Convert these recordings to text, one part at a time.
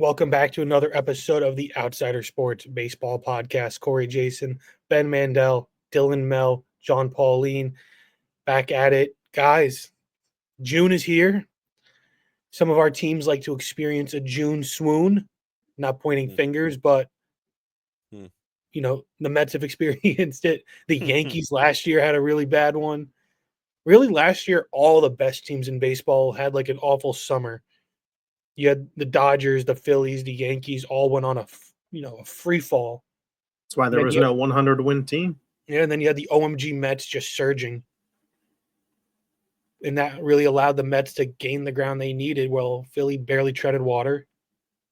Welcome back to another episode of the Outsider Sports Baseball Podcast. Corey Jason, Ben Mandel, Dylan Mel, John Pauline, back at it. Guys, June is here. Some of our teams like to experience a June swoon. Not pointing fingers, but, the Mets have experienced it. The Yankees last year had a really bad one. Really, last year, all the best teams in baseball had like an awful summer. You had the Dodgers, the Phillies, the Yankees all went on a free fall. That's why there was no 100-win team. Yeah, and then you had the OMG Mets just surging. And that really allowed the Mets to gain the ground they needed. Well, Philly barely treaded water.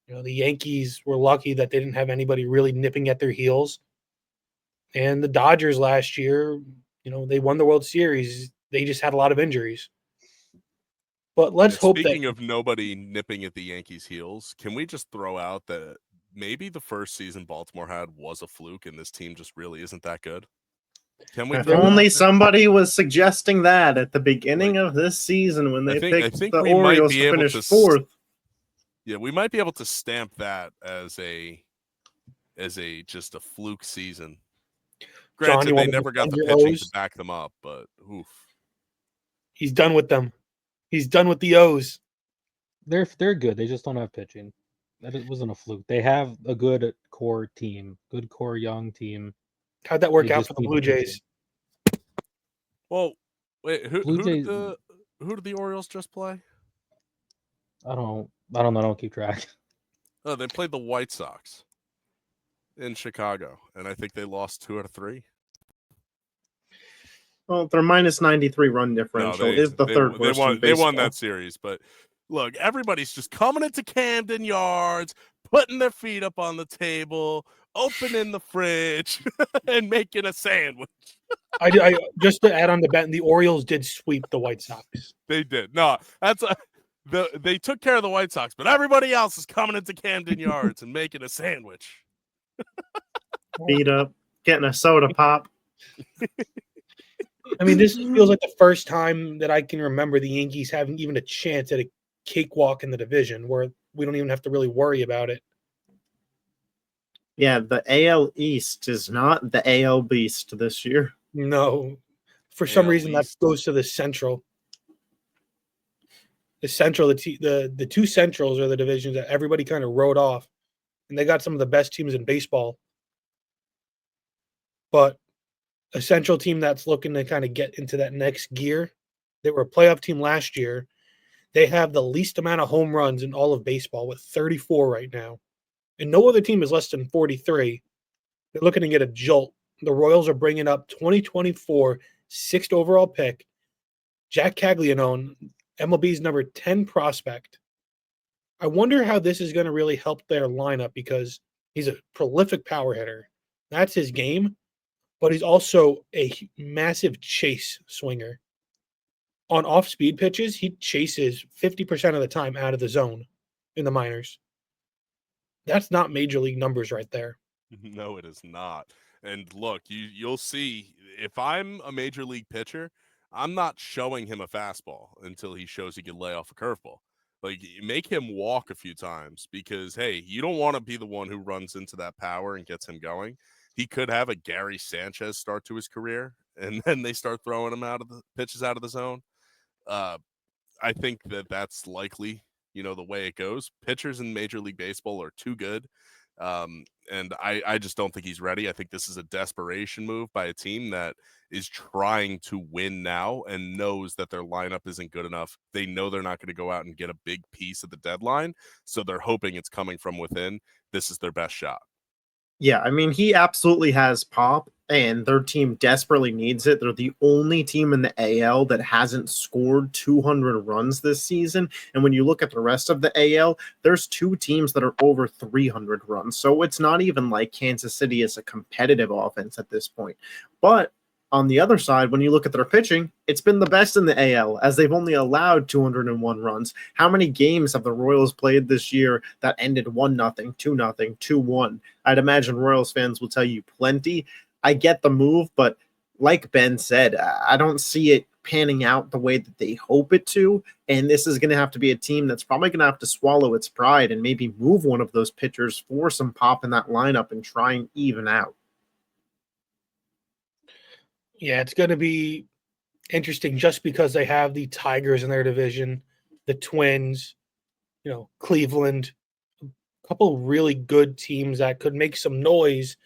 The Yankees were lucky that they didn't have anybody really nipping at their heels. And the Dodgers last year, they won the World Series. They just had a lot of injuries. But let's hope that... Speaking of nobody nipping at the Yankees' heels, can we just throw out that maybe the first season Baltimore had was a fluke and this team just really isn't that good? Can we? If only somebody was suggesting that at the beginning of this season when they picked the Orioles to finish fourth. Yeah, we might be able to stamp that as a just a fluke season. Granted, John, they never got the pitching to back them up, but oof. He's done with them. He's done with the O's. They're good. They just don't have pitching. That wasn't a fluke. They have a good core team, good core young team. How'd that work out for the Blue Jays? Well, wait, who did the Orioles just play? I don't know. I don't keep track. Oh, they played the White Sox in Chicago, and I think they lost 2 out of 3. Well, their minus 93 run differential is the third worst. They won that series, but look, everybody's just coming into Camden Yards, putting their feet up on the table, opening the fridge, and making a sandwich. I just to add on to Ben, the Orioles did sweep the White Sox. They did. No, they took care of the White Sox, but everybody else is coming into Camden Yards and making a sandwich. Feet up, getting a soda pop. I mean, this feels like the first time that I can remember the Yankees having even a chance at a cakewalk in the division where we don't even have to really worry about it. Yeah, the AL East is not the AL Beast this year. No. For some reason, that goes to the Central. The Central, the two Centrals are the divisions that everybody kind of wrote off. And they got some of the best teams in baseball. But a Central team that's looking to kind of get into that next gear. They were a playoff team last year. They have the least amount of home runs in all of baseball with 34 right now. And no other team is less than 43. They're looking to get a jolt. The Royals are bringing up 2024 6th overall pick, Jack Caglianone, MLB's number 10 prospect. I wonder how this is going to really help their lineup because he's a prolific power hitter. That's his game. But he's also a massive chase swinger. On off-speed pitches, he chases 50% of the time out of the zone in the minors. That's not major league numbers right there. No, it is not. And look, you'll see, if I'm a major league pitcher, I'm not showing him a fastball until he shows he can lay off a curveball. Like, make him walk a few times because, hey, you don't want to be the one who runs into that power and gets him going. He could have a Gary Sanchez start to his career, and then they start throwing him pitches out of the zone. I think that's likely, the way it goes. Pitchers in Major League Baseball are too good, and I just don't think he's ready. I think this is a desperation move by a team that is trying to win now and knows that their lineup isn't good enough. They know they're not going to go out and get a big piece at the deadline, so they're hoping it's coming from within. This is their best shot. Yeah, I mean, he absolutely has pop, and their team desperately needs it. They're the only team in the AL that hasn't scored 200 runs this season. And when you look at the rest of the AL, there's 2 teams that are over 300 runs. So it's not even like Kansas City is a competitive offense at this point. But on the other side, when you look at their pitching, it's been the best in the AL as they've only allowed 201 runs. How many games have the Royals played this year that ended 1-0, 2-0, 2-1? I'd imagine Royals fans will tell you plenty. I get the move, but like Ben said, I don't see it panning out the way that they hope it to. And this is going to have to be a team that's probably going to have to swallow its pride and maybe move one of those pitchers for some pop in that lineup and try and even out. Yeah, it's going to be interesting just because they have the Tigers in their division, the Twins, Cleveland, a couple really good teams that could make some noise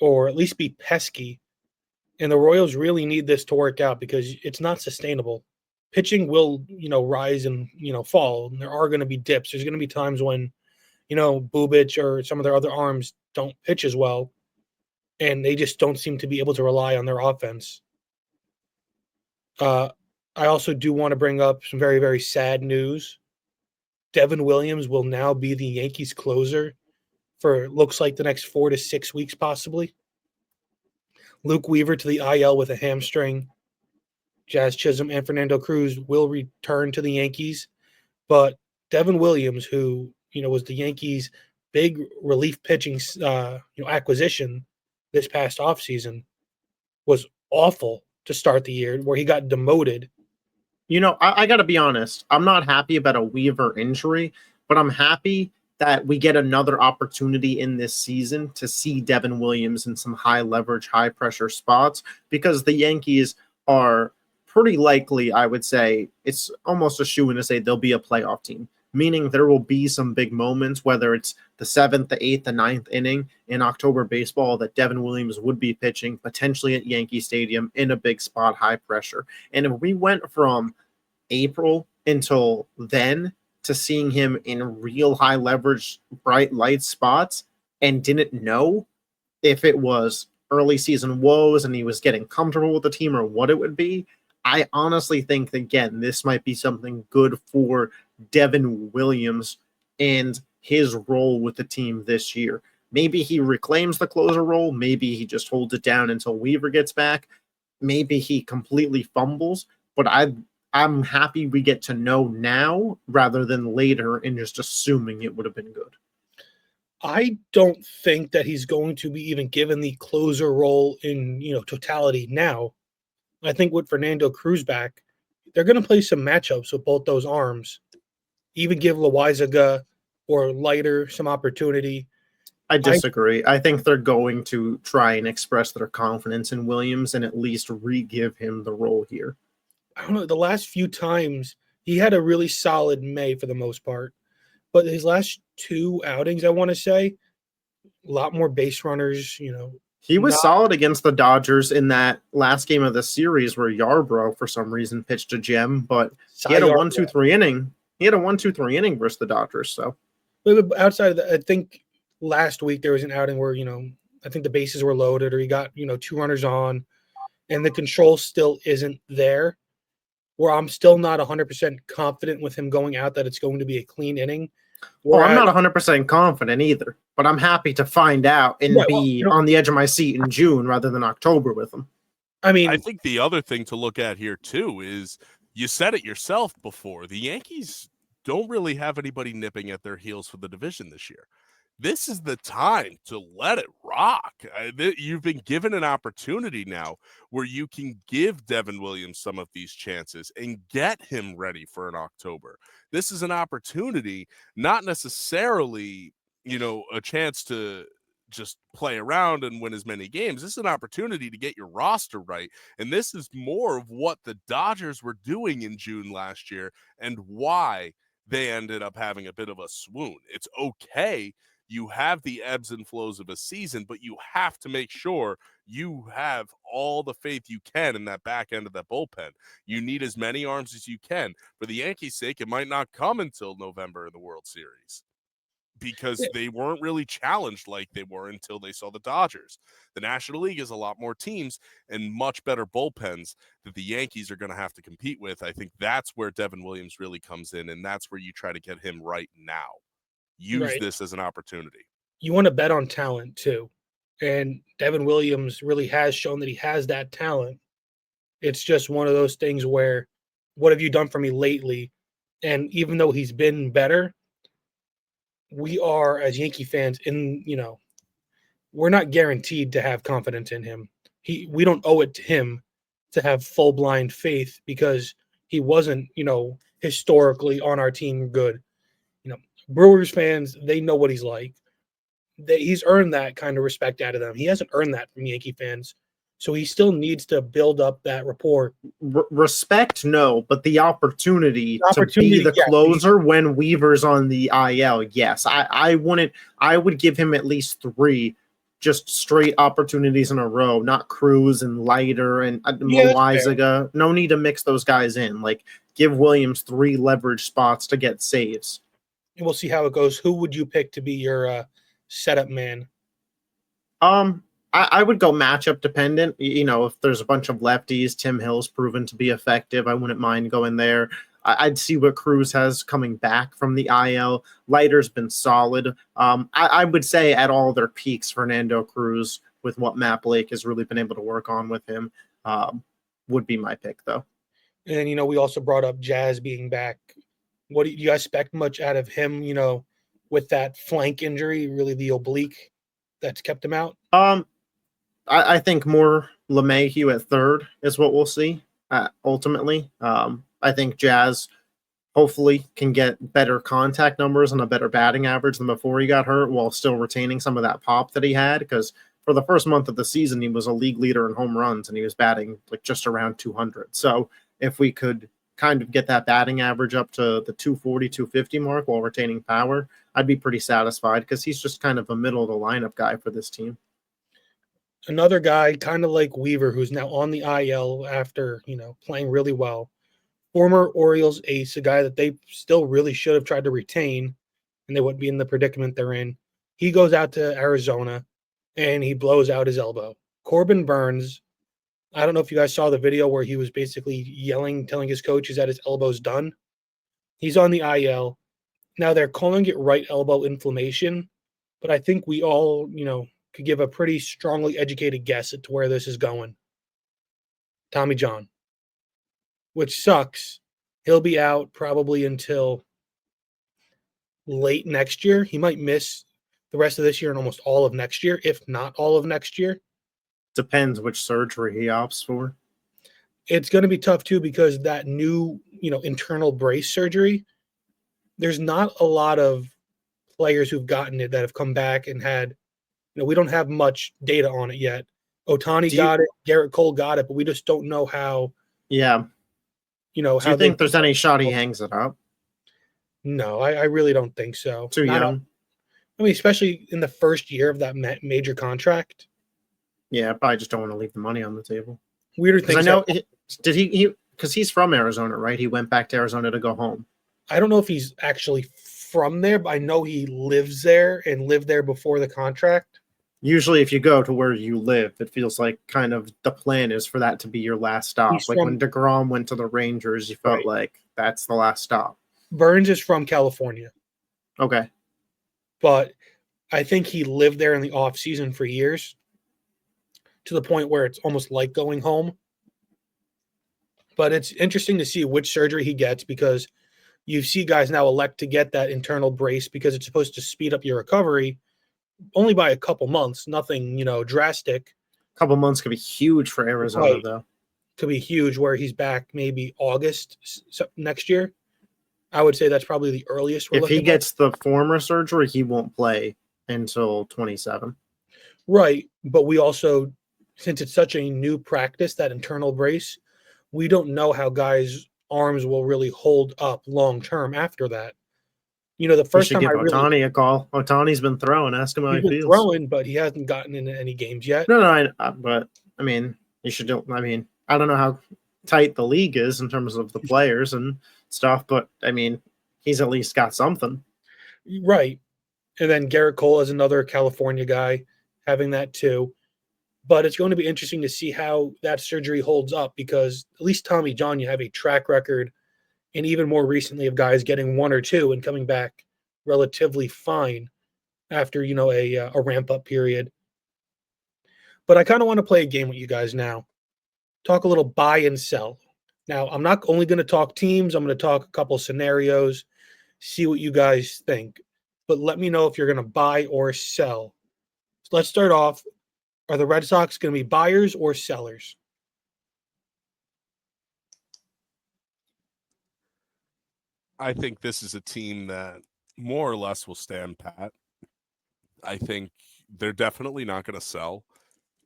or at least be pesky. And the Royals really need this to work out because it's not sustainable. Pitching will, rise and, fall. And there are going to be dips. There's going to be times when, Bubic or some of their other arms don't pitch as well. And they just don't seem to be able to rely on their offense. I also do want to bring up some very, very sad news. Devin Williams will now be the Yankees closer for looks like the next 4 to 6 weeks, possibly. Luke Weaver to the IL with a hamstring. Jazz Chisholm and Fernando Cruz will return to the Yankees. But Devin Williams, who, was the Yankees' big relief pitching acquisition this past offseason, was awful to start the year, where he got demoted. I got to be honest. I'm not happy about a Weaver injury, but I'm happy that we get another opportunity in this season to see Devin Williams in some high leverage, high pressure spots, because the Yankees are pretty likely, I would say, it's almost a shoo-in to say they'll be a playoff team, meaning there will be some big moments, whether it's the 7th, the 8th, the 9th inning in October baseball, that Devin Williams would be pitching potentially at Yankee Stadium in a big spot, high pressure. And if we went from April until then to seeing him in real high leverage, bright light spots and didn't know if it was early season woes and he was getting comfortable with the team or what it would be, I honestly think, again, this might be something good for Devin Williams and his role with the team this year. Maybe he reclaims the closer role. Maybe he just holds it down until Weaver gets back. Maybe he completely fumbles, but I'm happy we get to know now rather than later and just assuming it would have been good. I don't think that he's going to be even given the closer role in, totality now. I think with Fernando Cruz back, they're going to play some matchups with both those arms. Even give Loaizaga or Leiter some opportunity. I disagree. I think they're going to try and express their confidence in Williams and at least re-give him the role here. I don't know. The last few times, he had a really solid May for the most part. But his last 2 outings, I want to say, a lot more base runners, He was solid against the Dodgers in that last game of the series where Yarbrough, for some reason, pitched a gem, but he had a 1-2-3 inning. He had a 1-2-3 inning versus the Dodgers. So outside of that, I think last week there was an outing where, I think the bases were loaded or he got, 2 runners on and the control still isn't there, where I'm still not 100% confident with him going out that it's going to be a clean inning. Well, I'm not 100% confident either, but I'm happy to find out and be on the edge of my seat in June rather than October with him. I think the other thing to look at here, too, is you said it yourself before. The Yankees don't really have anybody nipping at their heels for the division this year. This is the time to let it rock. You've been given an opportunity now where you can give Devin Williams some of these chances and get him ready for an October. This is an opportunity, not necessarily, a chance to just play around and win as many games. This is an opportunity to get your roster right. And this is more of what the Dodgers were doing in June last year and why they ended up having a bit of a swoon. It's okay. You have the ebbs and flows of a season, but you have to make sure you have all the faith you can in that back end of that bullpen. You need as many arms as you can. For the Yankees' sake, it might not come until November in the World Series because they weren't really challenged like they were until they saw the Dodgers. The National League is a lot more teams and much better bullpens that the Yankees are going to have to compete with. I think that's where Devin Williams really comes in, and that's where you try to get him right now. Use this as an opportunity. You want to bet on talent too. And Devin Williams really has shown that he has that talent. It's just one of those things where, what have you done for me lately? And even though he's been better, we are, as Yankee fans, we're not guaranteed to have confidence in him. We don't owe it to him to have full blind faith because he wasn't, historically on our team good. Brewers fans, they know what he's like. He's earned that kind of respect out of them. He hasn't earned that from Yankee fans. So he still needs to build up that rapport. Respect, no, but the opportunity to be the yes. closer when Weaver's on the IL, yes. I would give him at least 3 just straight opportunities in a row, not Cruz and Leiter and Loizaga. No need to mix those guys in. Like, give Williams 3 leverage spots to get saves. And we'll see how it goes. Who would you pick to be your setup man? I would go matchup dependent. If there's a bunch of lefties, Tim Hill's proven to be effective. I wouldn't mind going there. I'd see what Cruz has coming back from the IL. Leiter's been solid. I would say at all their peaks, Fernando Cruz, with what Matt Blake has really been able to work on with him, would be my pick, though. And, we also brought up Jazz being back. What do you guys expect much out of him, with that flank injury, really the oblique that's kept him out? I think more LeMahieu at third is what we'll see ultimately. I think Jazz hopefully can get better contact numbers and a better batting average than before he got hurt while still retaining some of that pop that he had, because for the first month of the season, he was a league leader in home runs and he was batting like just around 200. So if we could kind of get that batting average up to the 240, 250 mark while retaining power, I'd be pretty satisfied because he's just kind of a middle of the lineup guy for this team. Another guy, kind of like Weaver, who's now on the IL after, playing really well. Former Orioles ace, a guy that they still really should have tried to retain, and they wouldn't be in the predicament they're in. He goes out to Arizona, and he blows out his elbow. Corbin Burns, I don't know if you guys saw the video where he was basically yelling, telling his coach he's that his elbow's done. He's on the IL. Now, they're calling it right elbow inflammation, but I think we all, could give a pretty strongly educated guess at to where this is going. Tommy John, which sucks. He'll be out probably until late next year. He might miss the rest of this year and almost all of next year, if not all of next year. Depends which surgery he opts for. It's going to be tough too because that new, internal brace surgery, there's not a lot of players who've gotten it that have come back and had, we don't have much data on it yet. Ohtani got it, Garrett Cole got it, but we just don't know how. Yeah. Do you think there's any shot he hangs it up? No, I really don't think so. Too young. Especially in the first year of that major contract. Yeah, I probably just don't want to leave the money on the table. Weirder things. I know. Did he? Because he's from Arizona, right? He went back to Arizona to go home. I don't know if he's actually from there, but I know he lives there and lived there before the contract. Usually, if you go to where you live, it feels like kind of the plan is for that to be your last stop. When DeGrom went to the Rangers, you felt like that's the last stop. Burns is from California. Okay. But I think he lived there in the off season for years to the point where it's almost like going home. But it's interesting to see which surgery he gets because you see guys now elect to get that internal brace because it's supposed to speed up your recovery only by a couple months, nothing, drastic. A couple months could be huge for Arizona, though. Could be huge where he's back maybe August next year. I would say that's probably the earliest. If he gets the former surgery, he won't play until 27. Right. But we also, since it's such a new practice, that internal brace, we don't know how guys' arms will really hold up long term after that. The first time give Ohtani a call. Ohtani's been throwing. Ask him how he feels. Throwing, but he hasn't gotten into any games yet. No, but I mean, you should. I mean, I don't know how tight the league is in terms of the players and stuff, but I mean, he's at least got something. Right. And then Garrett Cole is another California guy having that too. But it's going to be interesting to see how that surgery holds up because at least Tommy John, you have a track record. And even more recently of guys getting 1 or 2 and coming back relatively fine after, a ramp-up period. But I kind of want to play a game with you guys now. Talk a little buy and sell. Now, I'm not only going to talk teams. I'm going to talk a couple scenarios, see what you guys think. But let me know if you're going to buy or sell. So let's start off. Are the Red Sox going to be buyers or sellers? I think this is a team that more or less will stand pat. I think they're definitely not going to sell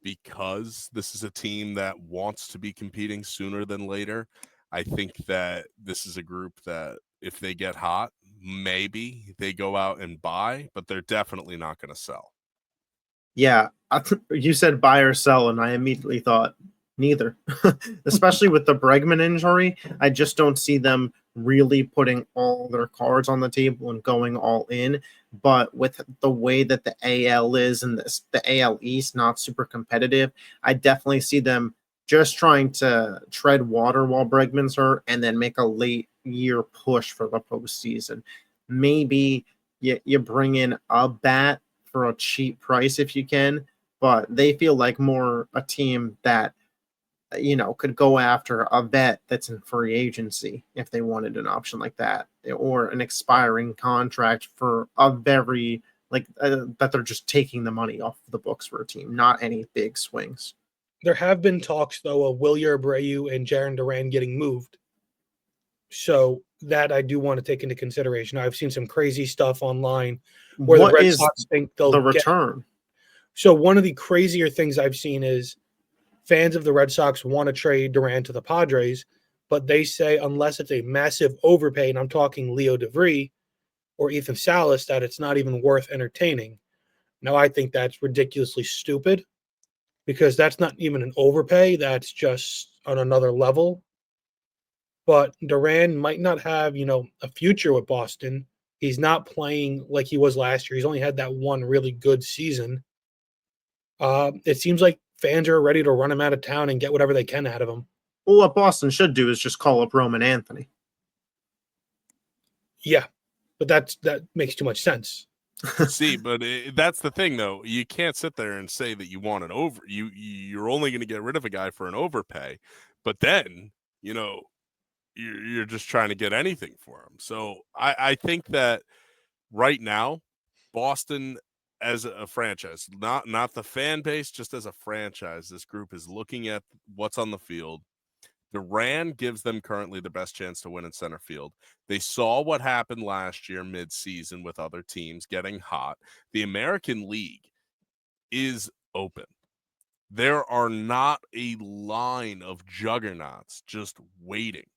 because this is a team that wants to be competing sooner than later. I think that this is a group that if they get hot, maybe they go out and buy, but they're definitely not going to sell. Yeah, you said buy or sell, and I immediately thought neither. Especially with the Bregman injury, I just don't see them really putting all their cards on the table and going all in. But with the way that the AL is and the AL East not super competitive, I definitely see them just trying to tread water while Bregman's hurt and then make a late year push for the postseason. Maybe you bring in a bat for a cheap price if you can, but they feel like more a team that could go after a vet that's in free agency if they wanted an option like that, or an expiring contract for a very that they're just taking the money off the books for a team, not any big swings. There have been talks, though, of Wilyer Abreu and Jaron Duran getting moved. So that I do want to take into consideration. I've seen some crazy stuff online where What the Red is Sox think they'll the get. return? So one of the crazier things I've seen is fans of the Red Sox want to trade Duran to the Padres, but they say unless it's a massive overpay, and I'm talking Leo DeVry or Ethan Salas, that it's not even worth entertaining. Now, I think that's ridiculously stupid because that's not even an overpay. That's just on another level. But Duran might not have, a future with Boston. He's not playing like he was last year. He's only had that one really good season. It seems like fans are ready to run him out of town and get whatever they can out of him. Well, what Boston should do is just call up Roman Anthony. Yeah, but that makes too much sense. See, but that's the thing, though. You can't sit there and say that you want an over. You're only going to get rid of a guy for an overpay, but then you're just trying to get anything for him. So I think that right now, Boston as a franchise, not the fan base, just as a franchise, this group is looking at what's on the field. Duran gives them currently the best chance to win in center field. They saw what happened last year mid-season with other teams getting hot. The American League is open. There are not a line of juggernauts just waiting.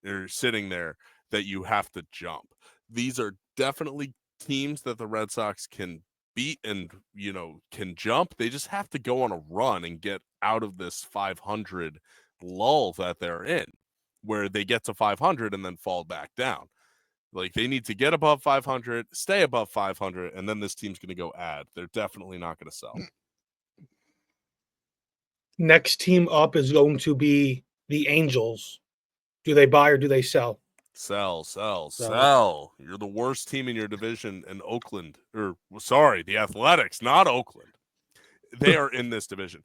They're sitting there that you have to jump. These are definitely teams that the Red Sox can beat and, can jump. They just have to go on a run and get out of this 500 lull that they're in, where they get to 500 and then fall back down. Like, they need to get above 500, stay above 500, and then this team's going to go add. They're definitely not going to sell. Next team up is going to be the Angels. Do they buy or do they sell? Sell. You're the worst team in your division in Oakland. The Athletics, not Oakland. They are in this division.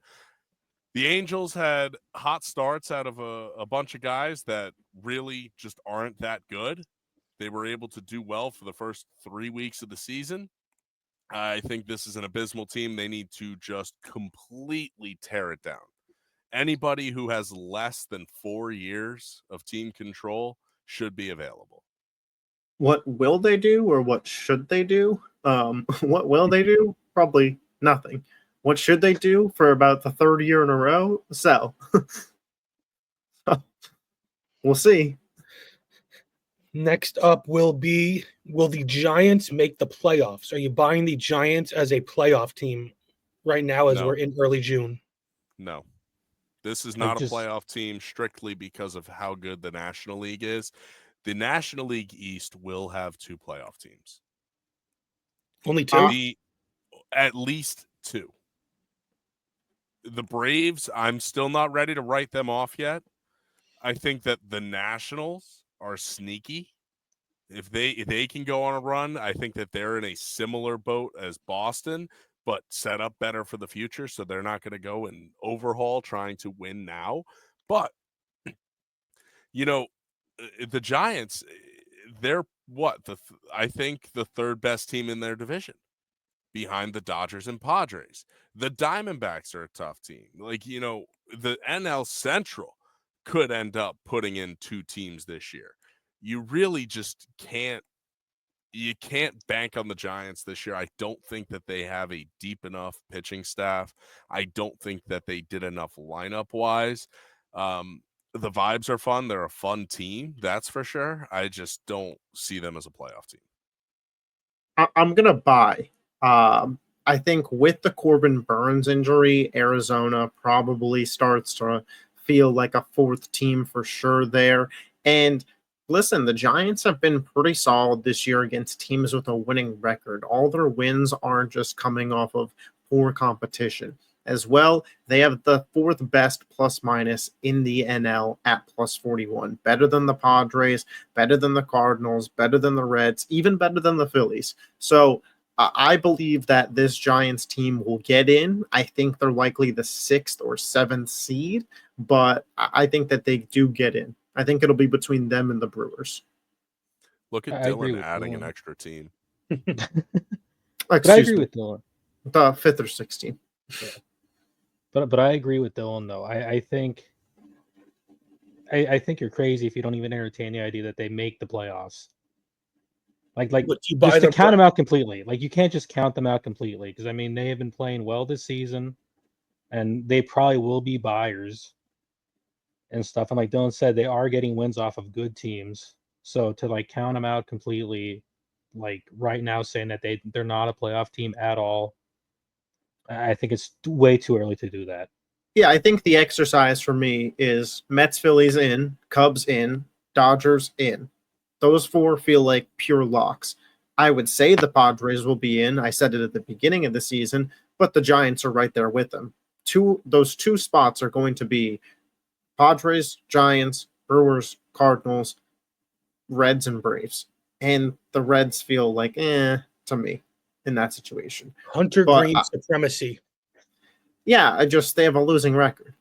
The Angels had hot starts out of a bunch of guys that really just aren't that good. They were able to do well for the first 3 weeks of the season. I think this is an abysmal team. They need to just completely tear it down. Anybody who has less than 4 years of team control should be available. What will they do, or what should they do? What will they do? Probably nothing. What should they do for about the third year in a row? Sell. We'll see. Next up will the Giants make the playoffs? Are you buying the Giants as a playoff team right now as we're in early June? No. This is not a playoff team strictly because of how good the National League is. The National League East will have 2 playoff teams. Only 2? At least 2. The Braves, I'm still not ready to write them off yet. I think that the Nationals are sneaky. If they can go on a run, I think that they're in a similar boat as Boston, but set up better for the future. So they're not going to go and overhaul trying to win now. But, the Giants, they're I think the third best team in their division behind the Dodgers and Padres. The Diamondbacks are a tough team. The NL Central could end up putting in 2 teams this year. you really just can't bank on the Giants this year. I don't think that they have a deep enough pitching staff. I don't think that they did enough lineup wise. The vibes are fun. They're a fun team, that's for sure. I just don't see them as a playoff team. I'm gonna buy. I think with the Corbin Burns injury, Arizona probably starts to feel like a fourth team for sure there. And listen, the Giants have been pretty solid this year against teams with a winning record. All their wins aren't just coming off of poor competition. As well, they have the fourth best plus minus in the NL at plus 41. Better than the Padres, better than the Cardinals, better than the Reds, even better than the Phillies. So I believe that this Giants team will get in. I think they're likely the 6th or 7th seed, but I think that they do get in. I think it'll be between them and the Brewers. Look at I agree Dylan with adding Dylan. an extra team. But I agree with Dylan. The 5th or 6th team. Yeah. But I agree with Dylan though. I think you're crazy if you don't even entertain the idea that they make the playoffs. Like What, you buy just to them count them out completely. Like you can't just count them out completely because I mean they have been playing well this season, and they probably will be buyers and stuff. And like Dylan said, they are getting wins off of good teams. So to like count them out completely, like right now saying that they're not a playoff team at all, I think it's way too early to do that. Yeah, I think the exercise for me is Mets, Phillies in, Cubs in, Dodgers in. Those 4 feel like pure locks. I would say the Padres will be in. I said it at the beginning of the season, but the Giants are right there with them. Those 2 spots are going to be Padres, Giants, Brewers, Cardinals, Reds, and Braves. And the Reds feel like to me in that situation. Hunter But, Green supremacy. Yeah, they have a losing record.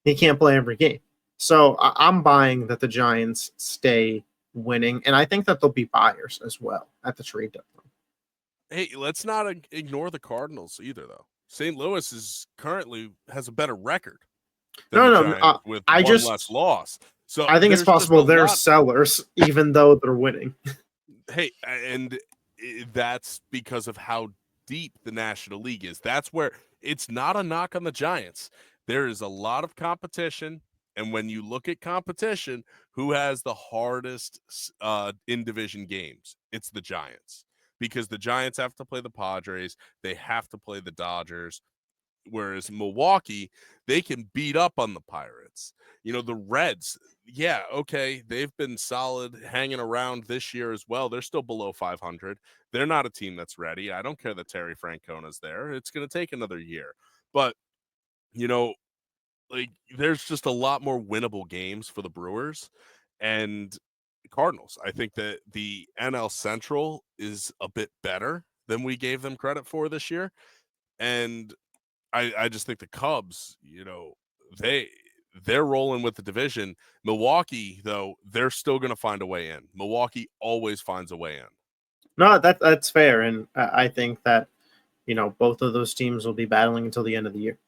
He can't play every game. So I'm buying that the Giants stay winning, and I think that they'll be buyers as well at the trade deadline. Hey, let's not ignore the Cardinals either, though. St. Louis currently has a better record than the Giants with one less loss. So I think it's possible they're sellers, even though they're winning. Hey, and that's because of how deep the National League is. That's where it's not a knock on the Giants. There is a lot of competition. And when you look at competition, who has the hardest in-division games? It's the Giants. Because the Giants have to play the Padres. They have to play the Dodgers. Whereas Milwaukee, they can beat up on the Pirates. You know, the Reds, yeah, okay, they've been solid hanging around this year as well. They're still below 500. They're not a team that's ready. I don't care that Terry Francona's there. It's going to take another year. But, you know, like there's just a lot more winnable games for the Brewers and Cardinals. I think that the NL Central is a bit better than we gave them credit for this year. And I just think the Cubs, you know, they're rolling with the division. Milwaukee, though, they're still going to find a way in. Milwaukee always finds a way in. No, that's fair, and I think that both of those teams will be battling until the end of the year.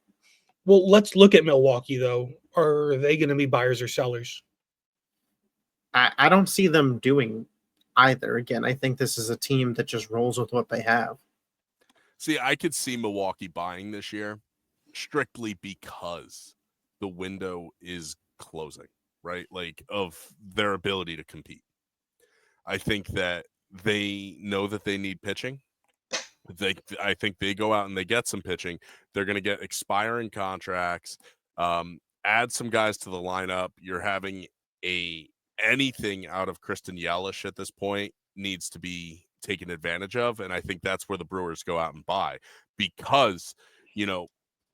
Well, let's look at Milwaukee though. Are they going to be buyers or sellers? I don't see them doing either. Again, I think this is a team that just rolls with what they have. See, I could see Milwaukee buying this year strictly because the window is closing, right? Like of their ability to compete. I think that they know that they need pitching. I think they go out and they get some pitching. They're going to get expiring contracts, add some guys to the lineup. You're having anything out of Kristen Yelich at this point needs to be taken advantage of. And I think that's where the Brewers go out and buy because, you know,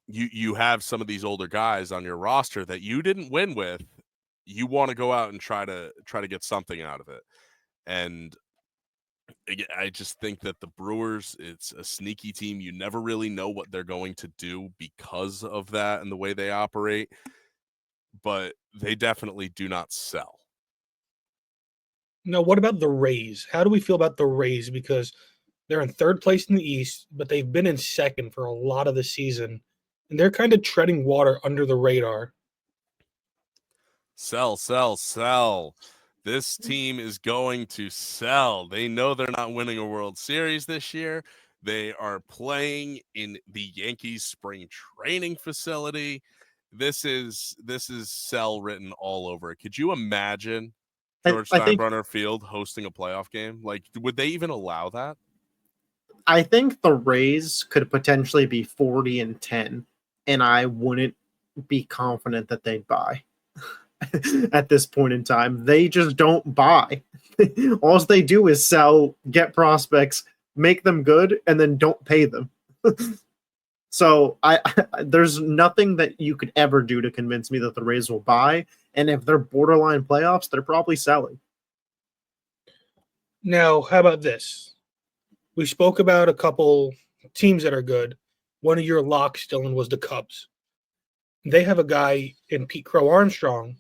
you have some of these older guys on your roster that you didn't win with. You want to go out and try to get something out of it. And I just think that the Brewers, it's a sneaky team. You never really know what they're going to do because of that and the way they operate. But they definitely do not sell. No, what about the Rays? How do we feel about the Rays? Because they're in 3rd place in the East, but they've been in 2nd for a lot of the season. And they're kind of treading water under the radar. Sell. This team is going to sell. They know they're not winning a World Series this year. They are playing in the Yankees spring training facility. This is sell written all over it. Could you imagine George I think Steinbrenner Field hosting a playoff game? Like, would they even allow that? I think the Rays could potentially be 40-10, and I wouldn't be confident that they'd buy at this point in time. They just don't buy. All they do is sell, get prospects, make them good, and then don't pay them. So there's nothing that you could ever do to convince me that the Rays will buy. And if they're borderline playoffs, they're probably selling. Now, how about this? We spoke about a couple teams that are good. One of your locks, Dylan, was the Cubs. They have a guy in Pete Crow Armstrong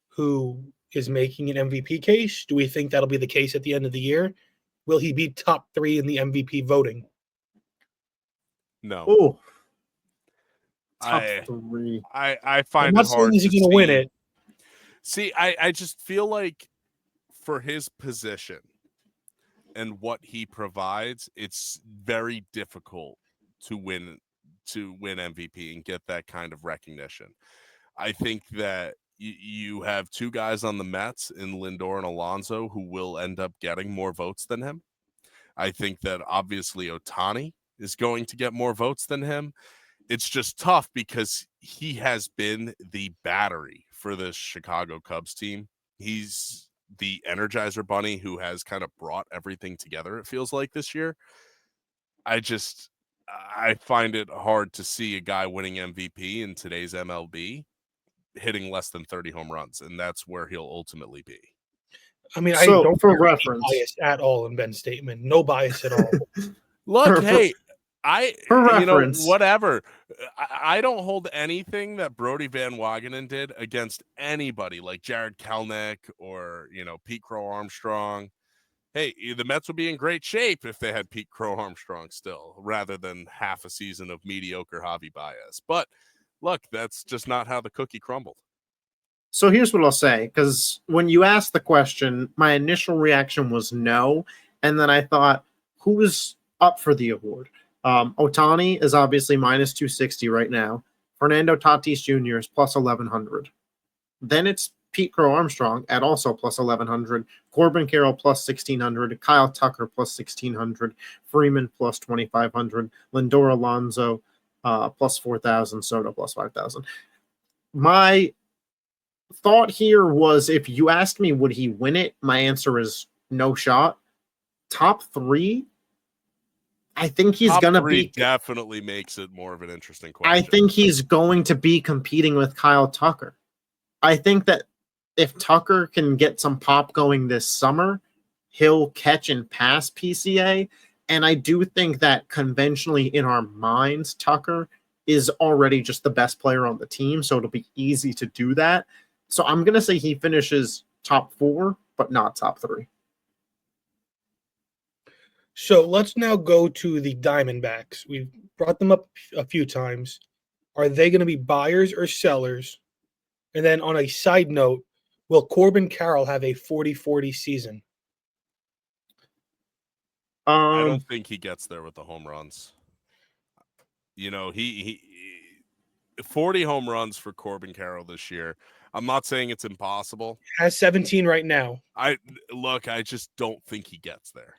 who is making an MVP case. Do we think that'll be the case at the end of the year? Will he be top 3 in the MVP voting? No. Oh, top I 3. I find I'm not it hard saying he's to going to win it. See, I just feel like for his position and what he provides, it's very difficult to win MVP and get that kind of recognition. I think that you have two guys on the Mets in Lindor and Alonso who will end up getting more votes than him. I think that obviously Ohtani is going to get more votes than him. It's just tough because he has been the battery for the Chicago Cubs team. He's the Energizer Bunny who has kind of brought everything together, it feels like, this year. I find it hard to see a guy winning MVP in today's MLB hitting less than 30 home runs, and that's where he'll ultimately be. I mean, So, I don't for hear any reference, bias at all in Ben's statement. No bias at all. Look, For hey, reference, whatever. I don't hold anything that Brody Van Wagenen did against anybody like Jared Kelenic or, Pete Crow Armstrong. Hey, the Mets would be in great shape if they had Pete Crow Armstrong still, rather than half a season of mediocre Javi Baez. But look, that's just not how the cookie crumbled. So here's what I'll say, because when you asked the question, my initial reaction was no, and then I thought, who's up for the award? Ohtani is obviously minus 260 right now. Fernando Tatis Jr. is plus 1,100. Then it's Pete Crow Armstrong at also plus 1,100. Corbin Carroll plus 1,600. Kyle Tucker plus 1,600. Freeman plus 2,500. Lindor Alonso plus 4,000. Soto plus 5,000. My thought here was, if you asked me would he win it, my answer is no shot. Top 3, I think he's going to be. Definitely makes it more of an interesting question. I think he's going to be competing with Kyle Tucker. I think that if Tucker can get some pop going this summer, he'll catch and pass PCA. And I do think that conventionally in our minds, Tucker is already just the best player on the team. So it'll be easy to do that. So I'm going to say he finishes top 4, but not top 3. So let's now go to the Diamondbacks. We've brought them up a few times. Are they going to be buyers or sellers? And then on a side note, will Corbin Carroll have a 40-40 season? I don't think he gets there with the home runs. He 40 home runs for Corbin Carroll this year. I'm not saying it's impossible. Has 17 right now. I just don't think he gets there.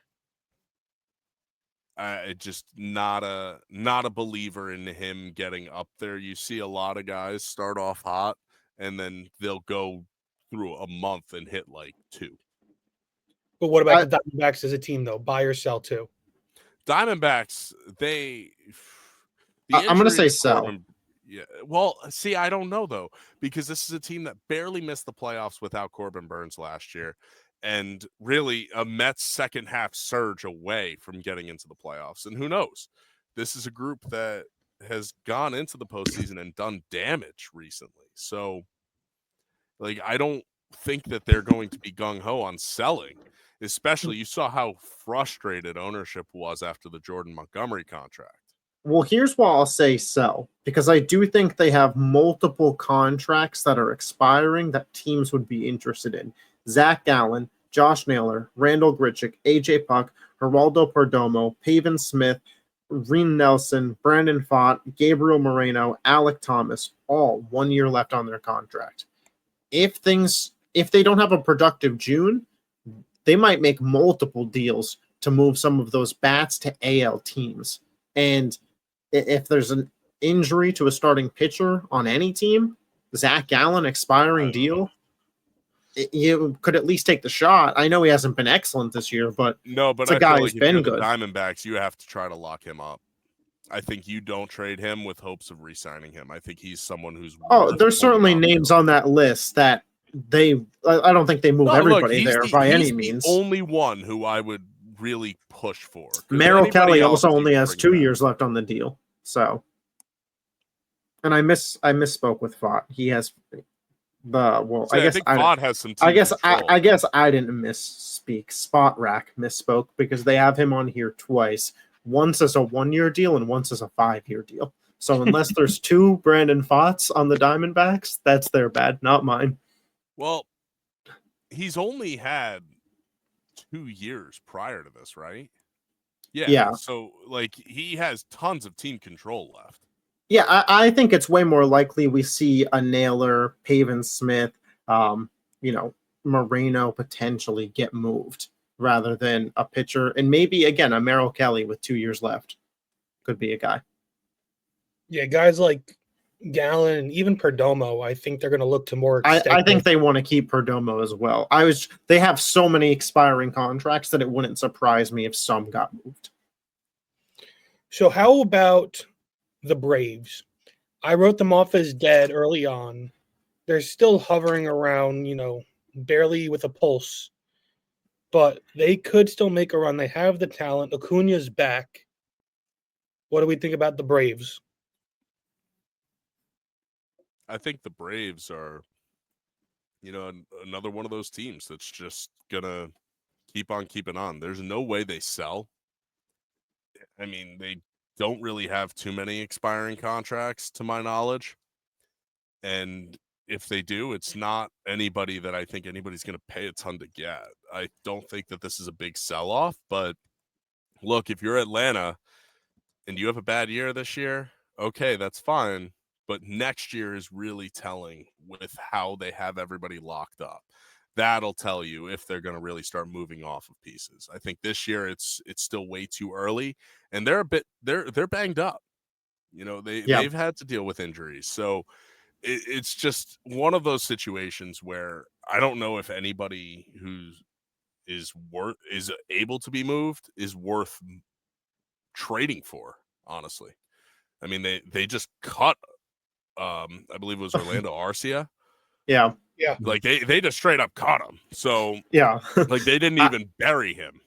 Just not a believer in him getting up there. You see a lot of guys start off hot and then they'll go through a month and hit like 2. But what about the Diamondbacks as a team, though? Buy or sell too? Diamondbacks, I'm going to say sell. Yeah. Well, see, I don't know, though, because this is a team that barely missed the playoffs without Corbin Burns last year. And really a Mets second half surge away from getting into the playoffs. And who knows? This is a group that has gone into the postseason and done damage recently. So, I don't think that they're going to be gung-ho on selling, especially you saw how frustrated ownership was after the Jordan Montgomery contract. Well, here's why I'll say sell, because I do think they have multiple contracts that are expiring that teams would be interested in. Zach Gallen, Josh Naylor, Randall Gritchick, AJ Puck, Geraldo Perdomo, Pavin Smith, Reen Nelson, Brandon Fott, Gabriel Moreno, Alec Thomas, all 1 year left on their contract. If they don't have a productive June, they might make multiple deals to move some of those bats to AL teams. And if there's an injury to a starting pitcher on any team, Zach Gallen expiring deal, you could at least take the shot. I know he hasn't been excellent this year, but it's a guy who's been good. The Diamondbacks, you have to try to lock him up. I think you don't trade him with hopes of re-signing him. I think he's someone who's. There's certainly names on that list that I don't think they move everybody there by any means. The only one who I would really push for. Merrill Kelly also only has 2 years left on the deal. So, and I misspoke with Fott. He has I think Fott has some. I guess I didn't misspeak. Spot Rack misspoke because they have him on here twice. Once as a 1 year deal and once as a 5 year deal. So unless there's two Brandon Fotts on the Diamondbacks, that's their bad, not mine. Well, he's only had 2 years prior to this, right? Yeah. So he has tons of team control left. Yeah, I think it's way more likely we see a Naylor, Pavin Smith, Moreno potentially get moved rather than a pitcher. And maybe, again, a Merrill Kelly with 2 years left could be a guy. Yeah, guys like Gallen and even Perdomo, I think they're going to look to more. I think they want to keep Perdomo as well. They have so many expiring contracts that it wouldn't surprise me if some got moved. So how about the Braves? I wrote them off as dead early on. They're still hovering around, barely with a pulse, but they could still make a run. They have the talent. Acuna's back. What do we think about the Braves? I think the Braves are, another one of those teams that's just gonna keep on keeping on. There's no way they sell. I mean, they don't really have too many expiring contracts to my knowledge. And if they do, it's not anybody that I think anybody's going to pay a ton to get. I don't think that this is a big sell-off, but look, if you're Atlanta and you have a bad year this year, okay, that's fine. But next year is really telling with how they have everybody locked up. That'll tell you if they're going to really start moving off of pieces. I think this year it's still way too early, and they're banged up. They've had to deal with injuries, so it's just one of those situations where I don't know if anybody who is able to be moved is worth trading for. Honestly, I mean they just cut. I believe it was Orlando Arcia. Yeah. Yeah. They just straight up caught him. So yeah. They didn't even bury him.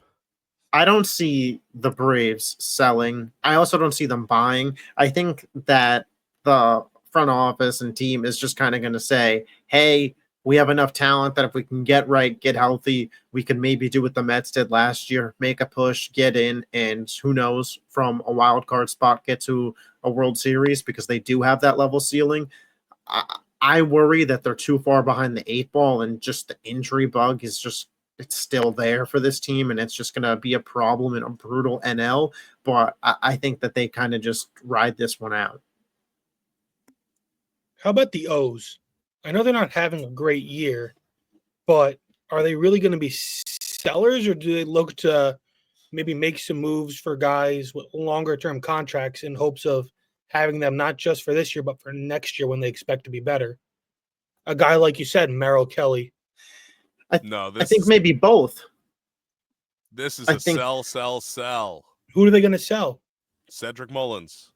I don't see the Braves selling. I also don't see them buying. I think that the front office and team is just kind of going to say, hey, we have enough talent that if we can get right, get healthy, we can maybe do what the Mets did last year, make a push, get in, and who knows, from a wild card spot, get to a World Series because they do have that level ceiling. I worry that they're too far behind the 8 ball and just the injury bug is it's still there for this team and it's just going to be a problem in a brutal NL. But I think that they kind of just ride this one out. How about the O's? I know they're not having a great year, but are they really going to be sellers or do they look to maybe make some moves for guys with longer term contracts in hopes of having them not just for this year, but for next year when they expect to be better? A guy, like you said, Merrill Kelly. I think maybe both. This is sell. Who are they going to sell? Cedric Mullins.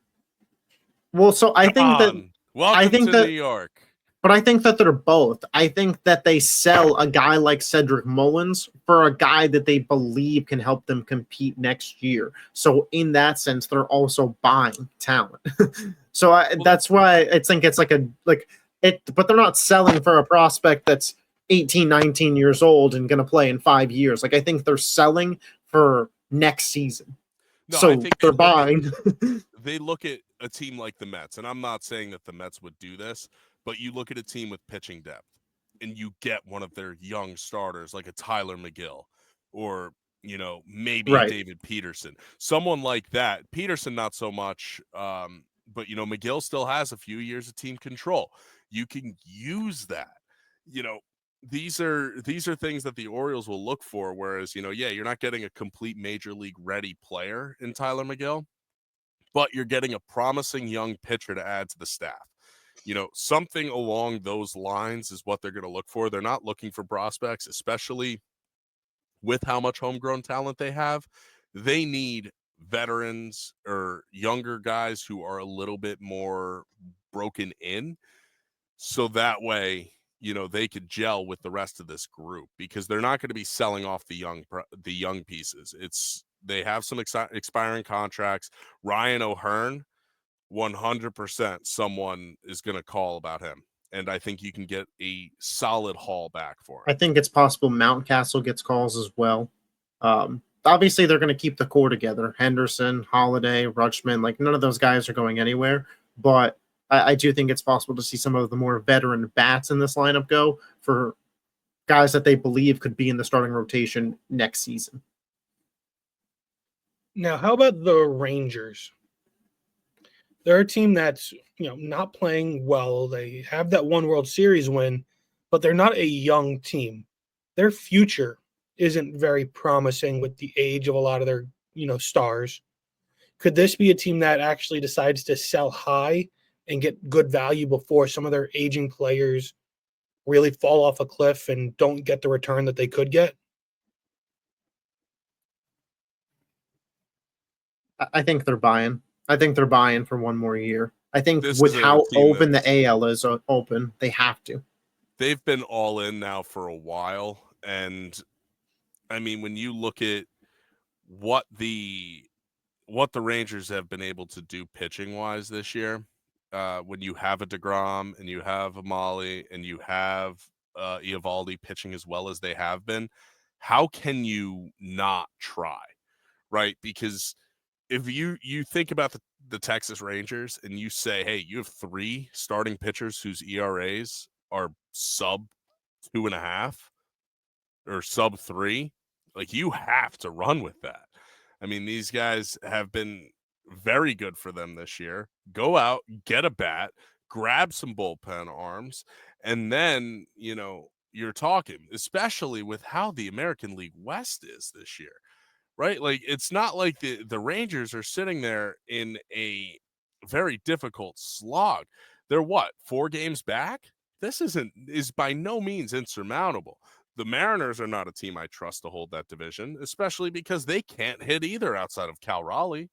Well, so I think that welcome to New York. But I think that they're both. I think that they sell a guy like Cedric Mullins for a guy that they believe can help them compete next year. So in that sense, they're also buying talent. So that's why I think it's but they're not selling for a prospect that's 18, 19 years old and going to play in 5 years. I think they're selling for next season. No, so I think they're buying. They look at a team like the Mets, and I'm not saying that the Mets would do this, but you look at a team with pitching depth. and you get one of their young starters like a Tyler McGill or, maybe a Right. David Peterson, someone like that. Peterson, not so much. But, McGill still has a few years of team control. You can use that. These are things that the Orioles will look for. Whereas, you're not getting a complete major league ready player in Tyler McGill, but you're getting a promising young pitcher to add to the staff. Something along those lines is what they're going to look for. They're not looking for prospects, especially with how much homegrown talent they have. They need veterans or younger guys who are a little bit more broken in. So that way, they could gel with the rest of this group, because they're not going to be selling off the young pieces. They have some expiring contracts. Ryan O'Hearn, 100% someone is going to call about him. And I think you can get a solid haul back for him. I think it's possible Mountcastle gets calls as well. Obviously, they're going to keep the core together. Henderson, Holiday, Rutschman, like none of those guys are going anywhere. But I do think it's possible to see some of the more veteran bats in this lineup go for guys that they believe could be in the starting rotation next season. Now, how about the Rangers? They're a team that's, not playing well. They have that one World Series win, but they're not a young team. Their future isn't very promising with the age of a lot of their, stars. Could this be a team that actually decides to sell high and get good value before some of their aging players really fall off a cliff and don't get the return that they could get? I think they're buying. I think they're buying for one more year. I think This with is a how team open that's- the AL is open, they have to. They've been all in now for a while. And I mean, when you look at what the Rangers have been able to do pitching wise this year, when you have a DeGrom and you have a Molly and you have Eovaldi pitching as well as they have been, how can you not try, right? Because if you think about the Texas Rangers and you say, hey, you have 3 starting pitchers whose ERAs are sub 2.5 or sub 3, like, you have to run with that. I mean, these guys have been very good for them this year. Go out, get a bat, grab some bullpen arms, and then, you're talking, especially with how the American League West is this year, right? Like, it's not like the Rangers are sitting there in a very difficult slog. They're what, 4 games back? This is by no means insurmountable. The Mariners are not a team I trust to hold that division, especially because they can't hit either outside of Cal Raleigh.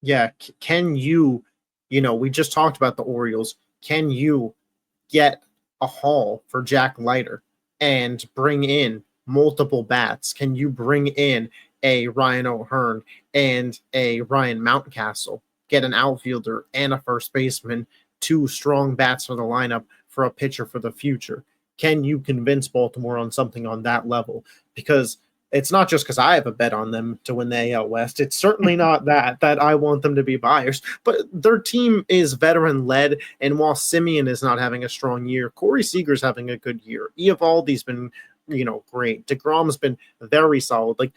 Yeah, can you, we just talked about the Orioles. Can you get a haul for Jack Leiter and bring in multiple bats? Can you bring in a Ryan O'Hearn and a Ryan Mountcastle, get an outfielder and a first baseman, 2 strong bats for the lineup for a pitcher for the future? Can you convince Baltimore on something on that level? Because it's not just because I have a bet on them to win the AL West. It's certainly not that I want them to be buyers, but their team is veteran led. And while Simeon is not having a strong year, Corey Seager's having a good year. Eovaldi's been, great. DeGrom's been very solid. Like,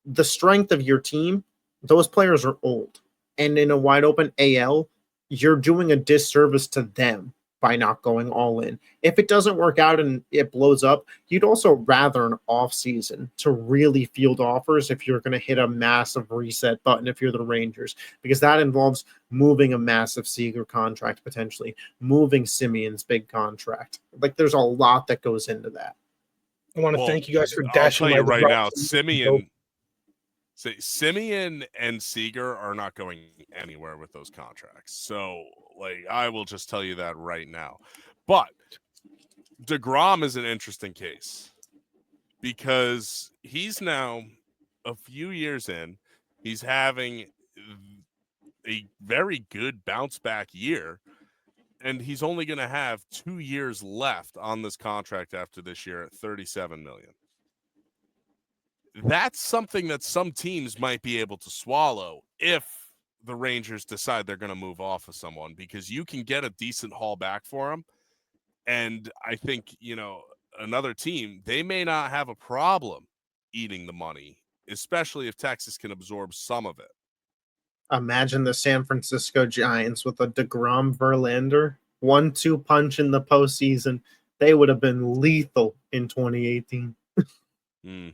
the strength of your team, those players are old. And in a wide open AL, you're doing a disservice to them by not going all in. If it doesn't work out and it blows up, you'd also rather an off season to really field offers if you're going to hit a massive reset button if you're the Rangers, because that involves moving a massive Seager contract, potentially moving Simeon's big contract. Like, there's a lot that goes into that. I want to thank you guys for I'll dashing tell you my right now, DeGrom. Simeon and Seager are not going anywhere with those contracts. So, like, I will just tell you that right now. But DeGrom is an interesting case because he's now a few years in. He's having a very good bounce back year, and he's only going to have 2 years left on this contract after this year at $37 million. That's something that some teams might be able to swallow if the Rangers decide they're going to move off of someone, because you can get a decent haul back for him And I think, another team, they may not have a problem eating the money, especially if Texas can absorb some of it. Imagine the San Francisco Giants with a DeGrom Verlander 1-2 punch in the postseason. They would have been lethal in 2018. Mm.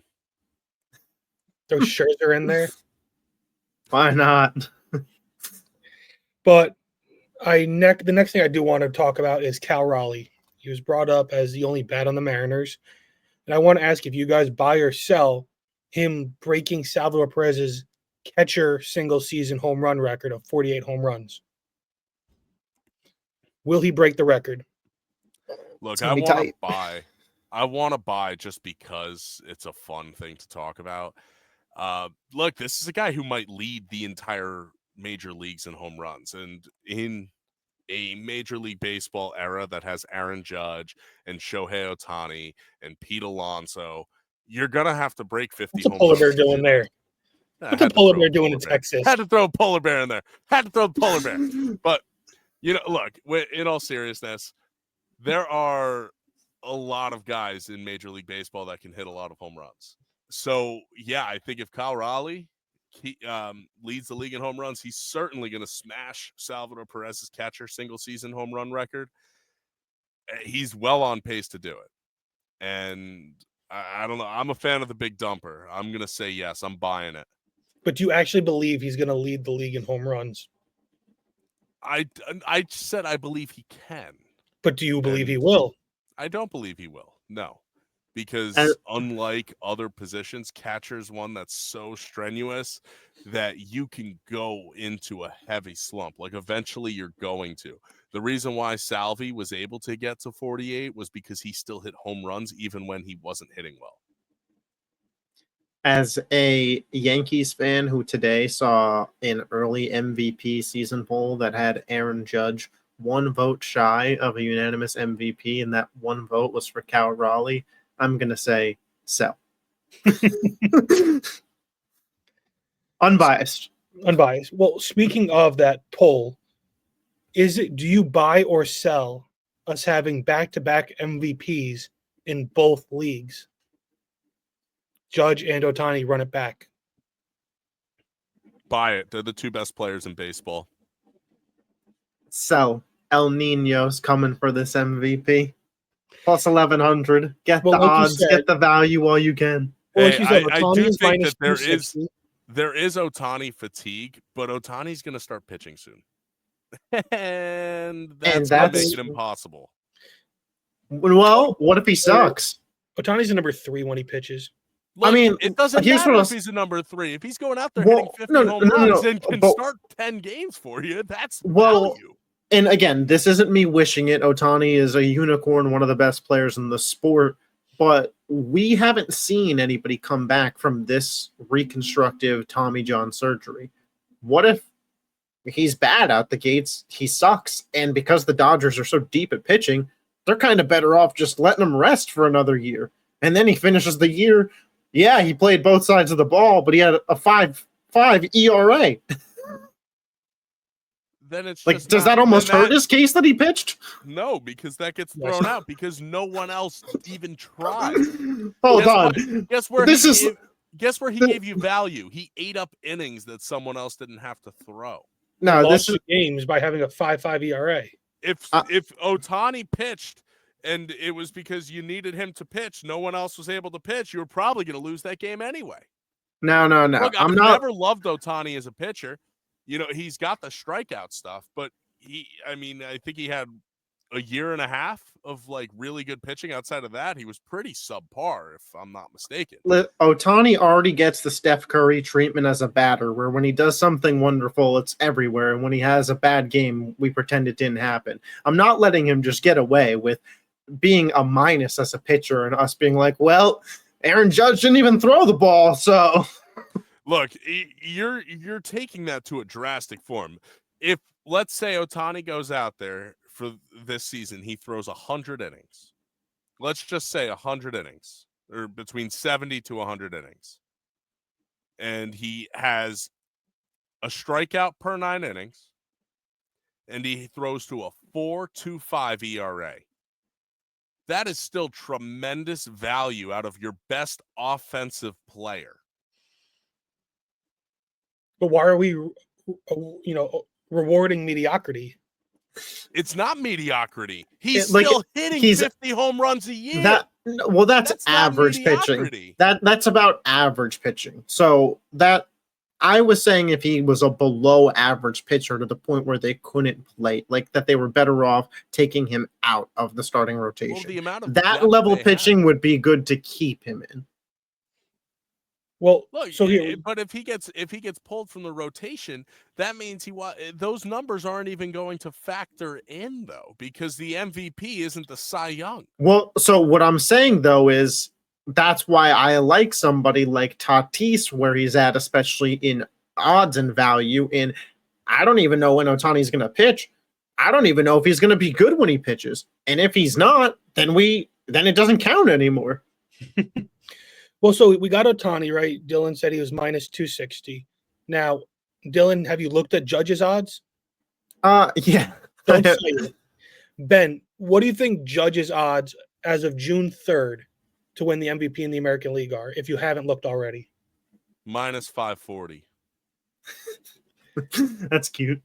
Those Scherzer in there. Why not? But the next thing I do want to talk about is Cal Raleigh. He was brought up as the only bat on the Mariners. And I want to ask if you guys buy or sell him breaking Salvador Perez's catcher single season home run record of 48 home runs. Will he break the record? Look, gonna I be want to tight. buy. I want to buy just because it's a fun thing to talk about. Look, this is a guy who might lead the entire major leagues in home runs. And in a Major League Baseball era that has Aaron Judge and Shohei Ohtani and Pete Alonso, you're going to have to break 50 What's a home polar runs. bear doing there? What's a polar bear doing in Texas? Had to throw a polar bear in there. Had to throw a polar bear. But, look, in all seriousness, there are a lot of guys in Major League Baseball that can hit a lot of home runs. So, yeah, I think if Cal Raleigh leads the league in home runs, he's certainly going to smash Salvador Perez's catcher single season home run record. He's well on pace to do it. And I don't know. I'm a fan of the big dumper. I'm going to say yes. I'm buying it. But do you actually believe he's going to lead the league in home runs? I said I believe he can. But do you believe he will? I don't believe he will. No. Because unlike other positions, catcher's one that's so strenuous that you can go into a heavy slump. Like eventually you're going to. The reason why Salvi was able to get to 48 was because he still hit home runs even when he wasn't hitting well. As a Yankees fan who today saw an early MVP season poll that had Aaron Judge 1 vote shy of a unanimous MVP, and that 1 vote was for Cal Raleigh, I'm going to say sell. Unbiased. Well, speaking of that poll, do you buy or sell us having back-to-back MVPs in both leagues? Judge and Ohtani run it back. Buy it. They're the 2 best players in baseball. Sell. El Nino's coming for this MVP. Plus 1,100. Get the odds. Get the value while you can. Well, hey, I do think that there is Ohtani fatigue, but Ohtani's going to start pitching soon. and that's going to make it impossible. Well, what if he sucks? Ohtani's a number 3 when he pitches. Look, I mean, it doesn't matter if he's a number 3. If he's going out there hitting 50 home runs and can start 10 games for you, that's value. And again, this isn't me wishing it. Ohtani is a unicorn, one of the best players in the sport. But we haven't seen anybody come back from this reconstructive Tommy John surgery. What if he's bad out the gates? He sucks. And because the Dodgers are so deep at pitching, they're kind of better off just letting him rest for another year. And then he finishes the year. Yeah, he played both sides of the ball, but he had a 5.5 ERA. Then it's like, does that almost hurt his case that he pitched? No, because that gets thrown out because no one else even tried. Hold on. Guess where he gave you value? He ate up innings that someone else didn't have to throw. No, this is games by having a 5.5 ERA. If Ohtani pitched and it was because you needed him to pitch, no one else was able to pitch, you were probably going to lose that game anyway. No. Look, I've never loved Ohtani as a pitcher. He's got the strikeout stuff, but I think he had a year and a half of like really good pitching. Outside of that, he was pretty subpar, if I'm not mistaken. Ohtani already gets the Steph Curry treatment as a batter, where when he does something wonderful, it's everywhere. And when he has a bad game, we pretend it didn't happen. I'm not letting him just get away with being a minus as a pitcher and us being like, well, Aaron Judge didn't even throw the ball, so... Look, you're taking that to a drastic form. If, let's say, Ohtani goes out there for this season, he throws 100 innings. Let's just say 100 innings, or between 70 to 100 innings. And he has a strikeout per 9 innings, and he throws to a 4.25 ERA. that is still tremendous value out of your best offensive player. But why are we, rewarding mediocrity? It's not mediocrity. He's Like, still hitting he's- 50 home runs a year. That's That's not average pitching. mediocrity. That's about average pitching. So that I was saying if he was a below average pitcher to the point where they couldn't play, like that they were better off taking him out of the starting Well, rotation. the amount of That depth level they pitching have. would be good to keep him in. Well, Look, so here, but if he gets pulled from the rotation, that means those numbers aren't even going to factor in though, because the MVP isn't the Cy Young. Well, so what I'm saying though is that's why I like somebody like Tatis where he's at, especially in odds and value. And I don't even know when Ohtani's going to pitch. I don't even know if he's going to be good when he pitches. And if he's not, then it doesn't count anymore. well, so we got Ohtani, right? Dylan said he was minus 260. Now, Dylan, have you looked at Judge's odds? Yeah. Don't say it. Ben, what do you think Judge's odds as of June 3rd to win the MVP in the American League are, if you haven't looked already? Minus 540. That's cute.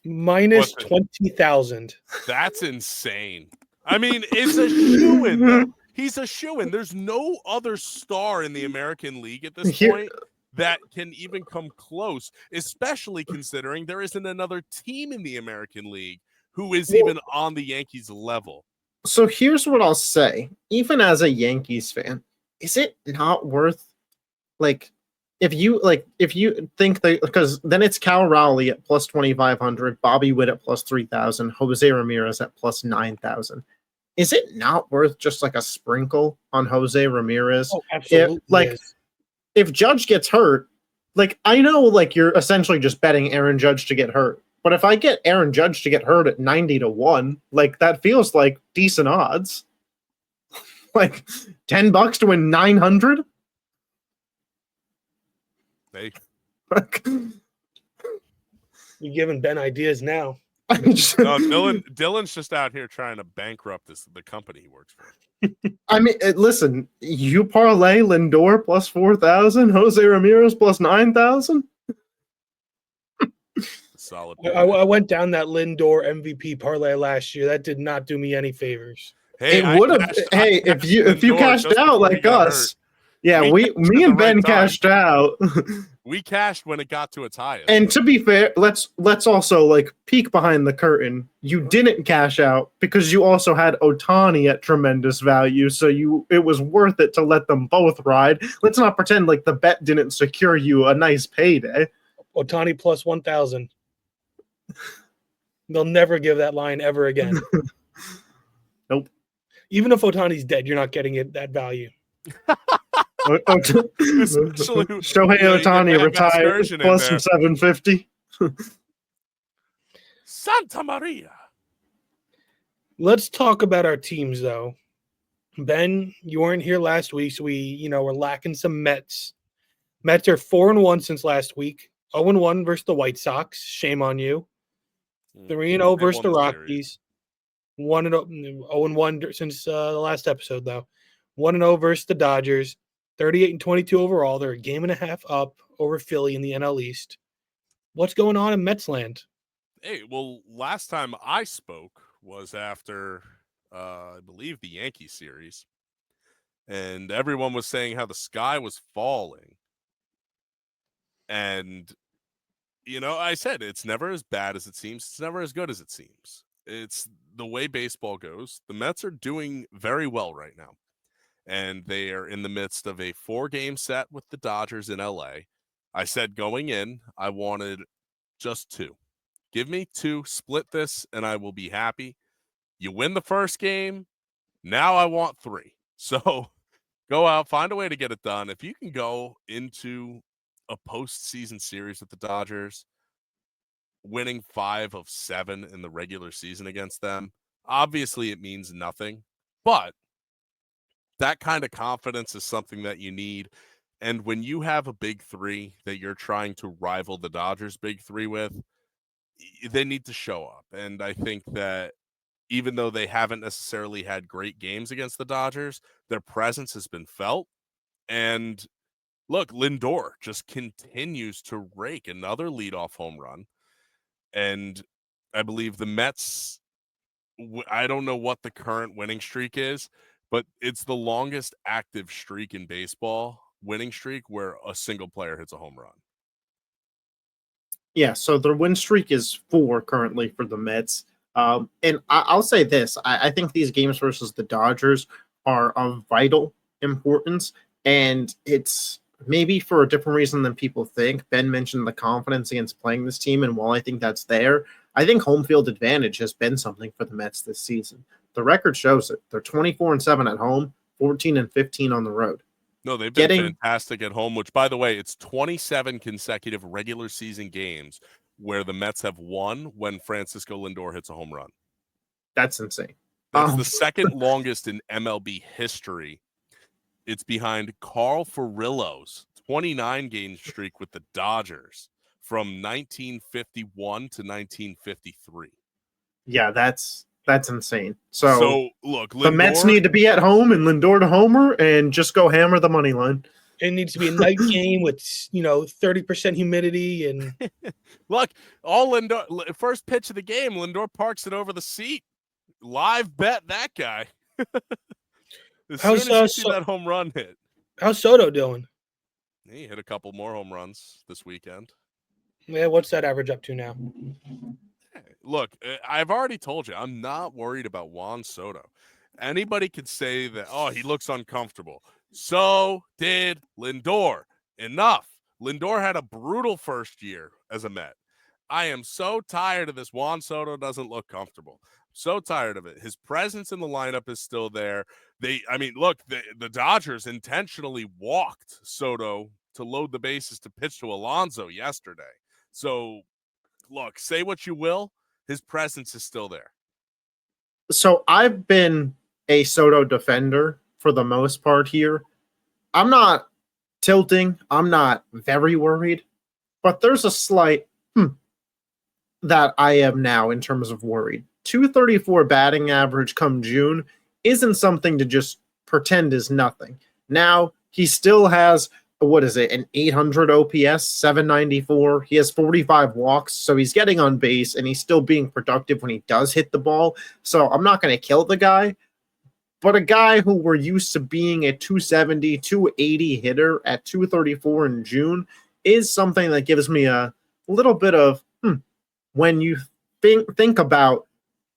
Minus What's it? 20,000. That's insane. I mean, it's a shoo-in, though. He's a shoo-in. There's no other star in the American League at this Here- point that can even come close, especially considering there isn't another team in the American League who is even on the Yankees level. So here's what I'll say. Even as a Yankees fan, is it not worth if you think that, because then it's Cal Raleigh at plus 2,500, Bobby Witt at plus 3,000, Jose Ramirez at plus 9,000. Is it not worth just like a sprinkle on Jose Ramirez? Oh, absolutely. If Judge gets hurt, I know you're essentially just betting Aaron Judge to get hurt. But if I get Aaron Judge to get hurt at 90-1, that feels like decent odds. $10 to win 900. Hey, You're giving Ben ideas now. no, Dylan's just out here trying to bankrupt the company he works for. I mean, listen, you parlay Lindor plus 4,000, Jose Ramirez plus 9,000. Solid. I went down that Lindor MVP parlay last year. That did not do me any favors. Hey, It would have. Hey, if you Lindor cashed just out before like he got us, hurt. yeah, We me cashed at and the Ben right time. cashed out. We cashed when it got to its highest. And to be fair, let's also peek behind the curtain. You didn't cash out because you also had Ohtani at tremendous value, so it was worth it to let them both ride. Let's not pretend like the bet didn't secure you a nice payday. Ohtani plus 1,000. They'll never give that line ever again. Nope. Even if Ohtani's dead, you're not getting that value. Especially, Shohei you get Ohtani Matt retired Vasgersian in plus there. 750. Santa Maria. Let's talk about our teams, though. Ben, you weren't here last week, so we're lacking some Mets. Mets are 4-1 since last week. 0-1 versus the White Sox. Shame on you. 3-0 versus the Rockies. 0-1 since the last episode, though. 1-0 versus the Dodgers. 38-22 overall. They're a game and a half up over Philly in the NL East. What's going on in Mets land? Hey, well, last time I spoke was after, I believe, the Yankee series. And everyone was saying how the sky was falling. And, I said it's never as bad as it seems. It's never as good as it seems. It's the way baseball goes. The Mets are doing very well right now. And they are in the midst of a 4-game set with the Dodgers in LA. I said going in, I wanted just 2. Give me 2, split this, and I will be happy. You win the first game, now I want 3. So go out, find a way to get it done. If you can go into a postseason series with the Dodgers, winning 5 of 7 in the regular season against them, obviously it means nothing, but that kind of confidence is something that you need. And when you have a big 3 that you're trying to rival the Dodgers' big 3 with, they need to show up. And I think that even though they haven't necessarily had great games against the Dodgers, their presence has been felt. And look, Lindor just continues to rake another leadoff home run. And I believe the Mets, I don't know what the current winning streak is, but it's the longest active streak in baseball, winning streak, where a single player hits a home run. Yeah, so their win streak is 4 currently for the Mets. And I'll say this. I think these games versus the Dodgers are of vital importance, and it's maybe for a different reason than people think. Ben mentioned the confidence against playing this team, and while I think that's there, I think home field advantage has been something for the Mets this season. The record shows it. They're 24-7 at home, 14-15 on the road. No, they've been fantastic at home, which, by the way, it's 27 consecutive regular season games where the Mets have won when Francisco Lindor hits a home run. That's insane. That's the second longest in MLB history. It's behind Carl Furillo's 29-game streak with the Dodgers from 1951 to 1953. Yeah, that's insane. So look, the Mets need to be at home and Lindor to homer and just go hammer the money line. It needs to be a night game with 30% humidity and look, all Lindor first pitch of the game, Lindor parks it over the seat. Live bet that guy. As soon as you see that home run hit. How's Soto doing? He hit a couple more home runs this weekend. Yeah, what's that average up to now? Look, I've already told you, I'm not worried about Juan Soto. Anybody could say that, oh, he looks uncomfortable. So did Lindor. Enough. Lindor had a brutal first year as a Met. I am so tired of this. Juan Soto doesn't look comfortable. So tired of it. His presence in the lineup is still there. The Dodgers intentionally walked Soto to load the bases to pitch to Alonso yesterday. So, look, say what you will, his presence is still there. So I've been a Soto defender for the most part here. I'm not tilting. I'm not very worried, but there's a slight that I am now in terms of worried. 234 batting average come June isn't something to just pretend is nothing. Now, he still has, an 800 OPS, 794. He has 45 walks, so he's getting on base, and he's still being productive when he does hit the ball. So I'm not going to kill the guy, but a guy who we're used to being a 270, 280 hitter at 234 in June is something that gives me a little bit of, when you think about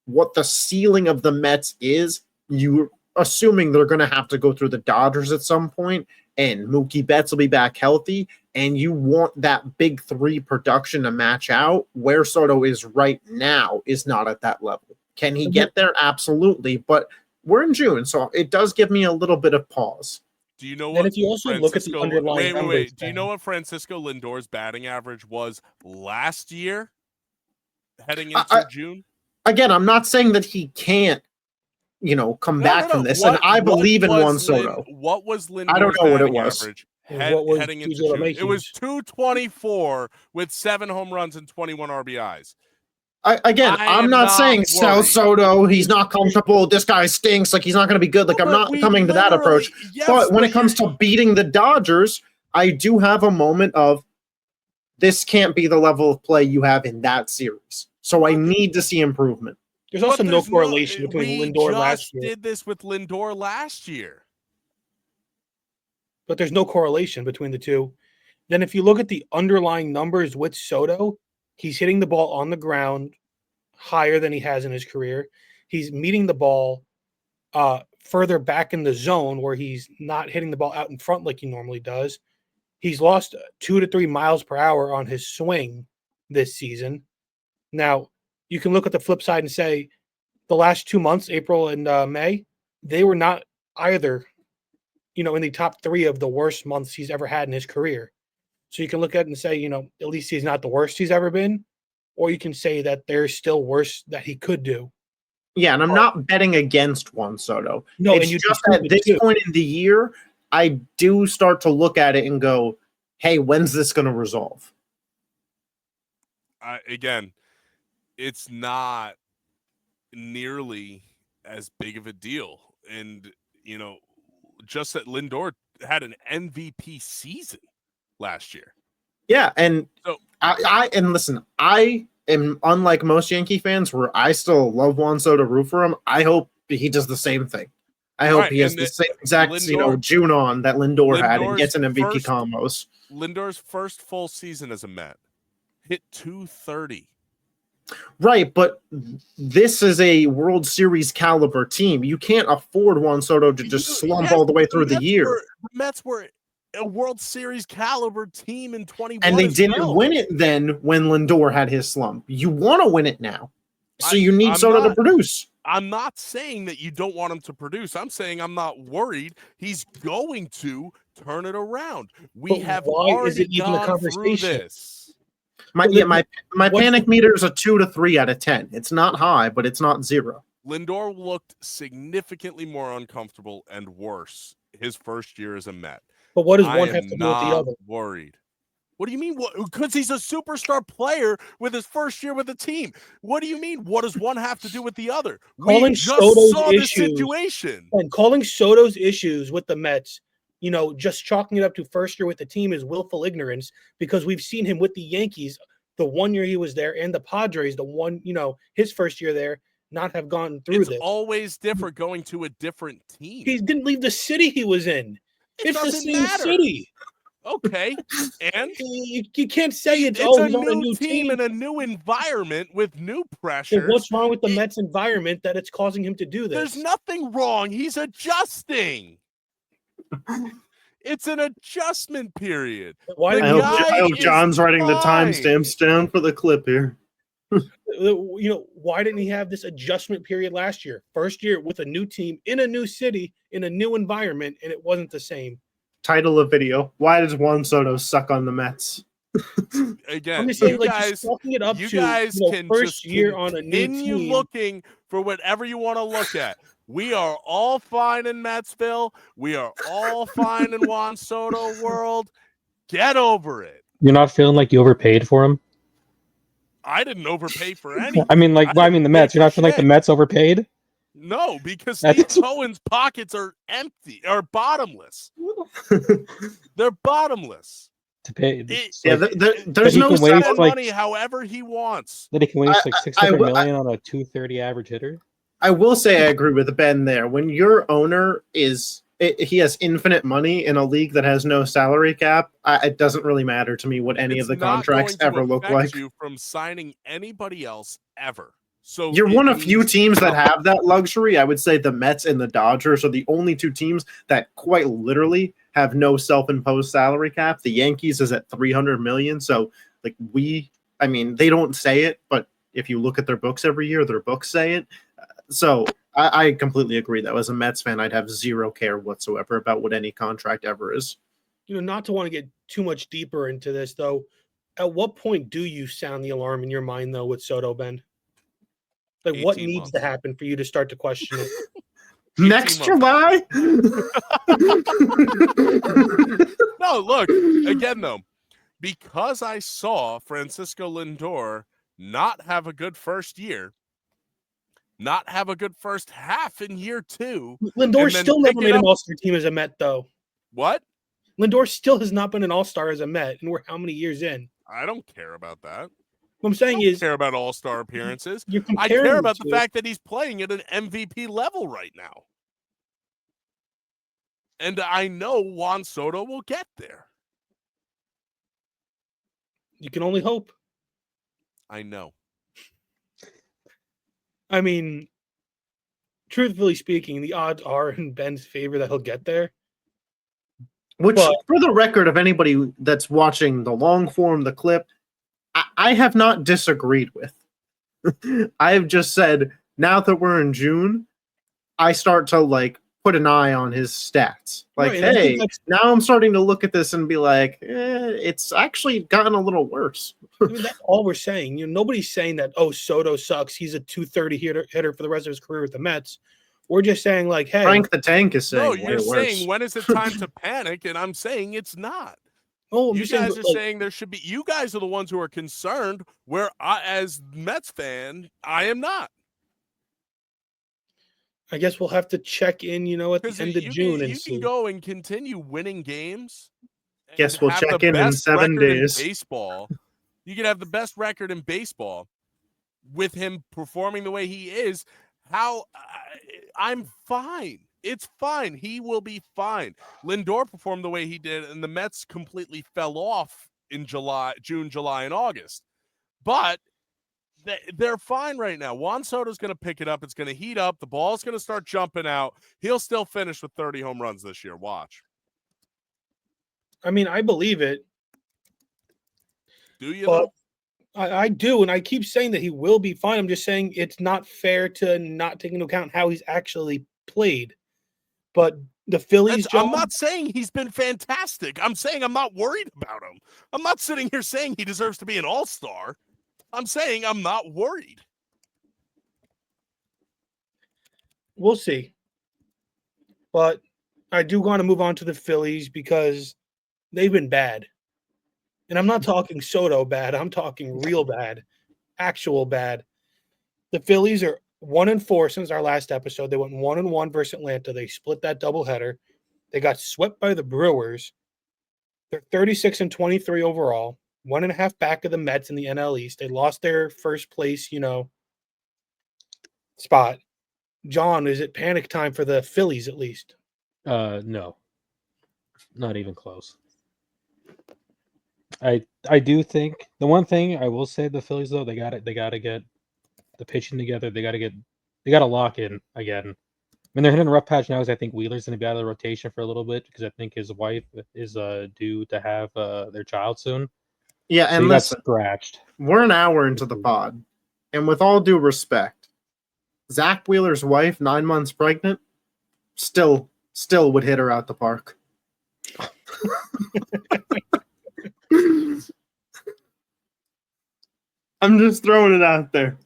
what the ceiling of the Mets is, you're assuming they're going to have to go through the Dodgers at some point, and Mookie Betts will be back healthy, and you want that big three production to match out. Where Soto is right now is not at that level. Can he get there? Absolutely, but we're in June, so it does give me a little bit of pause. Do you know what? If you also look at the underlying numbers, wait. Do you know what Francisco Lindor's batting average was last year, heading into June? Again, I'm not saying that he can't, come back from this. And I believe in Juan Soto. What was Lindor's I don't know what it was. Average heading into June? It was 224 with 7 home runs and 21 RBIs. I'm not saying sell Soto. He's not comfortable. This guy stinks. Like, he's not going to be good. Like, I'm not coming to that approach. Yes, but when it comes to beating the Dodgers, I do have a moment of this can't be the level of play you have in that series. So I need to see improvement. There's also no correlation between Lindor last year. We did this with Lindor last year. But there's no correlation between the two. Then if you look at the underlying numbers with Soto, he's hitting the ball on the ground higher than he has in his career. He's meeting the ball further back in the zone where he's not hitting the ball out in front like he normally does. He's lost 2 to 3 miles per hour on his swing this season. Now, you can look at the flip side and say the last 2 months, April and May, they were not either, in the top 3 of the worst months he's ever had in his career. So you can look at it and say, at least he's not the worst he's ever been. Or you can say that there's still worse that he could do. Yeah, and I'm not betting against Juan Soto. No, it's just at this point in the year, I do start to look at it and go, hey, when's this going to resolve? Again, it's not nearly as big of a deal. And, just that Lindor had an MVP season last year. Yeah, and So listen, I am unlike most Yankee fans where I still love Juan Soto, root for him. I hope he does the same thing. I hope he has the same exact, June on that Lindor had and gets an MVP combos. Lindor's first full season as a Met hit 230. Right, but this is a World Series caliber team. You can't afford Juan Soto to just slump all the way through the year. The Mets were a World Series caliber team in 21. And they didn't win it then when Lindor had his slump. You want to win it now. So you need Soto to produce. I'm not saying that you don't want him to produce. I'm saying I'm not worried. He's going to turn it around. We have already gone through this. My panic meter is a 2 to 3 out of 10. It's not high, but it's not 0. Lindor looked significantly more uncomfortable and worse his first year as a Met. But what does one have to do with the other? Worried. What do you mean? Because he's a superstar player with his first year with the team. What do you mean? What does one have to do with the other? We just saw this situation. And calling Soto's issues with the Mets, just chalking it up to first year with the team is willful ignorance, because we've seen him with the Yankees the 1 year he was there, and the Padres the one, his first year there, not have gone through this. It's always different going to a different team. He didn't leave the city he was in. It's the same city. Okay, and you can't say it's a new team and a new environment with new pressure. So what's wrong with the Mets environment that it's causing him to do this? There's nothing wrong. He's adjusting. It's an adjustment period. I hope John's writing the timestamps down for the clip here. Why didn't he have this adjustment period last year? First year with a new team in a new city in a new environment, and it wasn't the same. Title of video: Why does Juan Soto suck on the Mets? Again, I'm just saying, you guys can first just year on a new continue team. looking for whatever you want to look at. We are all fine in Metsville. We are all fine in Juan Soto world. Get over it. You're not feeling like you overpaid for him? I didn't overpay for anything. I mean, the Mets. You're not feeling like the Mets overpaid? No, because Steve Cohen's pockets are empty or bottomless. They're bottomless. To pay, there's no spend money however he wants. That he can waste like $600 million on a 230 average hitter. I will say I agree with Ben there. When your owner he has infinite money in a league that has no salary cap, it doesn't really matter to me what any of the contracts ever look like. You from signing anybody else ever. So you're one of few teams that have that luxury. I would say the Mets and the Dodgers are the only two teams that quite literally have no self-imposed salary cap. The Yankees is at $300 million. So they don't say it, but if you look at their books every year, their books say it. So I completely agree that as a Mets fan, I'd have zero care whatsoever about what any contract ever is. Not to want to get too much deeper into this, though, at what point do you sound the alarm in your mind, though, with Soto, Ben? Like, what needs to happen for you to start to question it? Next July? No, look, again, though, because I saw Francisco Lindor not have a good first year, not have a good first half in year 2. Lindor still never made an all-star team as a Met, though. What? Lindor still has not been an all-star as a Met, and we're how many years in? I don't care about that. What I'm saying is, care about all-star appearances. I care about the fact that he's playing at an MVP level right now. And I know Juan Soto will get there. You can only hope. I know. I mean, truthfully speaking, the odds are in Ben's favor that he'll get there. For the record of anybody that's watching the long form, the clip, I have not disagreed with. I have just said, now that we're in June, I start to put an eye on his stats. Hey, now I'm starting to look at this and be like, it's actually gotten a little worse. I mean, that's all we're saying. Nobody's saying that, Soto sucks. He's a 230 hitter for the rest of his career with the Mets. We're just saying, hey. Frank the Tank is saying, no, you're saying, when is it time to panic? And I'm saying it's not. Oh, you guys are saying there should be. You guys are the ones who are concerned. Where I, as Mets fan, I am not. I guess we'll have to check in, at the Because end of you June can, and you see. can go and continue winning games. And Guess we'll have check the in best 7 record in days. baseball. You can have the best record in baseball with him performing the way he is. I'm fine. It's fine. He will be fine. Lindor performed the way he did, and the Mets completely fell off in June, July, and August. But they're fine right now. Juan Soto's going to pick it up. It's going to heat up. The ball's going to start jumping out. He'll still finish with 30 home runs this year. Watch. I mean, I believe it. Do you, But though? I do, and I keep saying that he will be fine. I'm just saying it's not fair to not take into account how he's actually played. But the Phillies, I'm not saying he's been fantastic. I'm saying I'm not worried about him. I'm not sitting here saying he deserves to be an all-star. I'm saying I'm not worried. We'll see. But I do want to move on to the Phillies because they've been bad. And I'm not talking Soto bad. I'm talking real bad, actual bad. The Phillies are 1-4 since our last episode. They went 1-1 versus Atlanta. They split that doubleheader. They got swept by the Brewers. They're 36-23 overall, 1.5 back of the Mets in the NL East. They lost their first place, spot. John, is it panic time for the Phillies at least? No, not even close. I do think the one thing I will say the Phillies though they got to get the pitching together. They got to lock in again. I mean they're hitting a rough patch now because I think Wheeler's going to be out of the rotation for a little bit because I think his wife is due to have their child soon. Yeah, So and he got listen, scratched. we're an hour into the pod, and with all due respect, Zach Wheeler's wife, 9 months pregnant, still would hit her out the park. I'm just throwing it out there.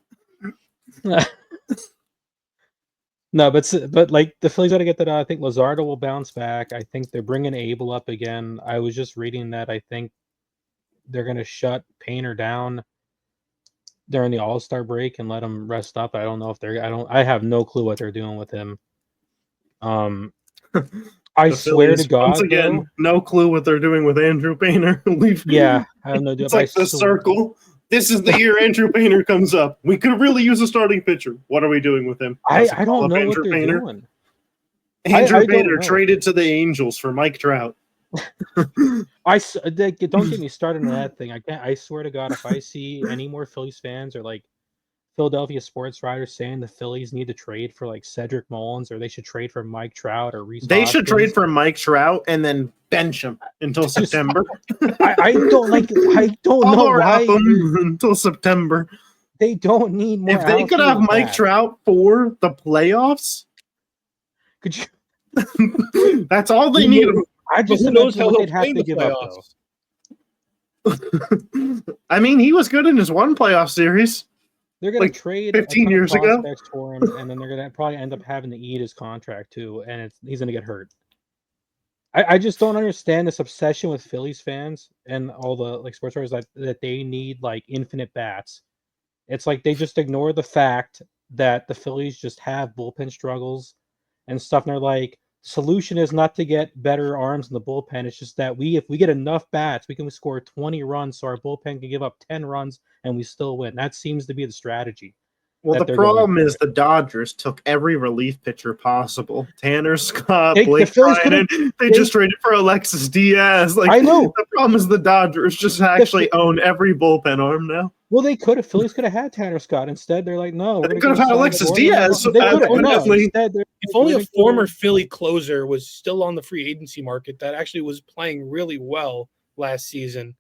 No, but like the Phillies got to get that out. I think Luzardo will bounce back. I think they're bringing Abel up again. I was just reading that I think they're going to shut Painter down during the All-Star break and let him rest up. I don't know if I have no clue what they're doing with him. I swear Phillies, to God, once again, though, no clue what they're doing with Andrew Painter. yeah, I have no idea. It's like the circle. This is the year Andrew Painter comes up. We could really use a starting pitcher. What are we doing with him? I don't know what they're doing. Andrew Painter traded to the Angels for Mike Trout. Don't get me started on that thing. I swear to God, if I see any more Phillies fans or like Philadelphia sports writers saying the Phillies need to trade for like Cedric Mullins or they should trade for Mike Trout or Reese They should Hoskins, trade for Mike Trout and then bench him until September. I don't know why until September. They don't need more. If they could have Mike Trout for the playoffs, could you? That's all they need. I just who knows how they'd have to give up though. I mean, he was good in his one playoff series. They're going to trade 15 years ago for him, and then they're going to probably end up having to eat his contract too, and he's going to get hurt. I just don't understand this obsession with Phillies fans and all the like sports writers that they need like infinite bats. It's like they just ignore the fact that the Phillies just have bullpen struggles and stuff, and they're like, solution is not to get better arms in the bullpen. It's just that if we get enough bats, we can score 20 runs, so our bullpen can give up 10 runs and we still win. That seems to be the strategy. Well, the problem is the Dodgers took every relief pitcher possible. Tanner Scott, Blake Ryan, they just traded for Alexis Diaz. Like, I know. The problem is the Dodgers just actually own every bullpen arm now. Well, Phillies could have had Tanner Scott. Instead, they're like, no. They could have had Alexis Diaz. If only a former Philly closer was still on the free agency market that actually was playing really well last season.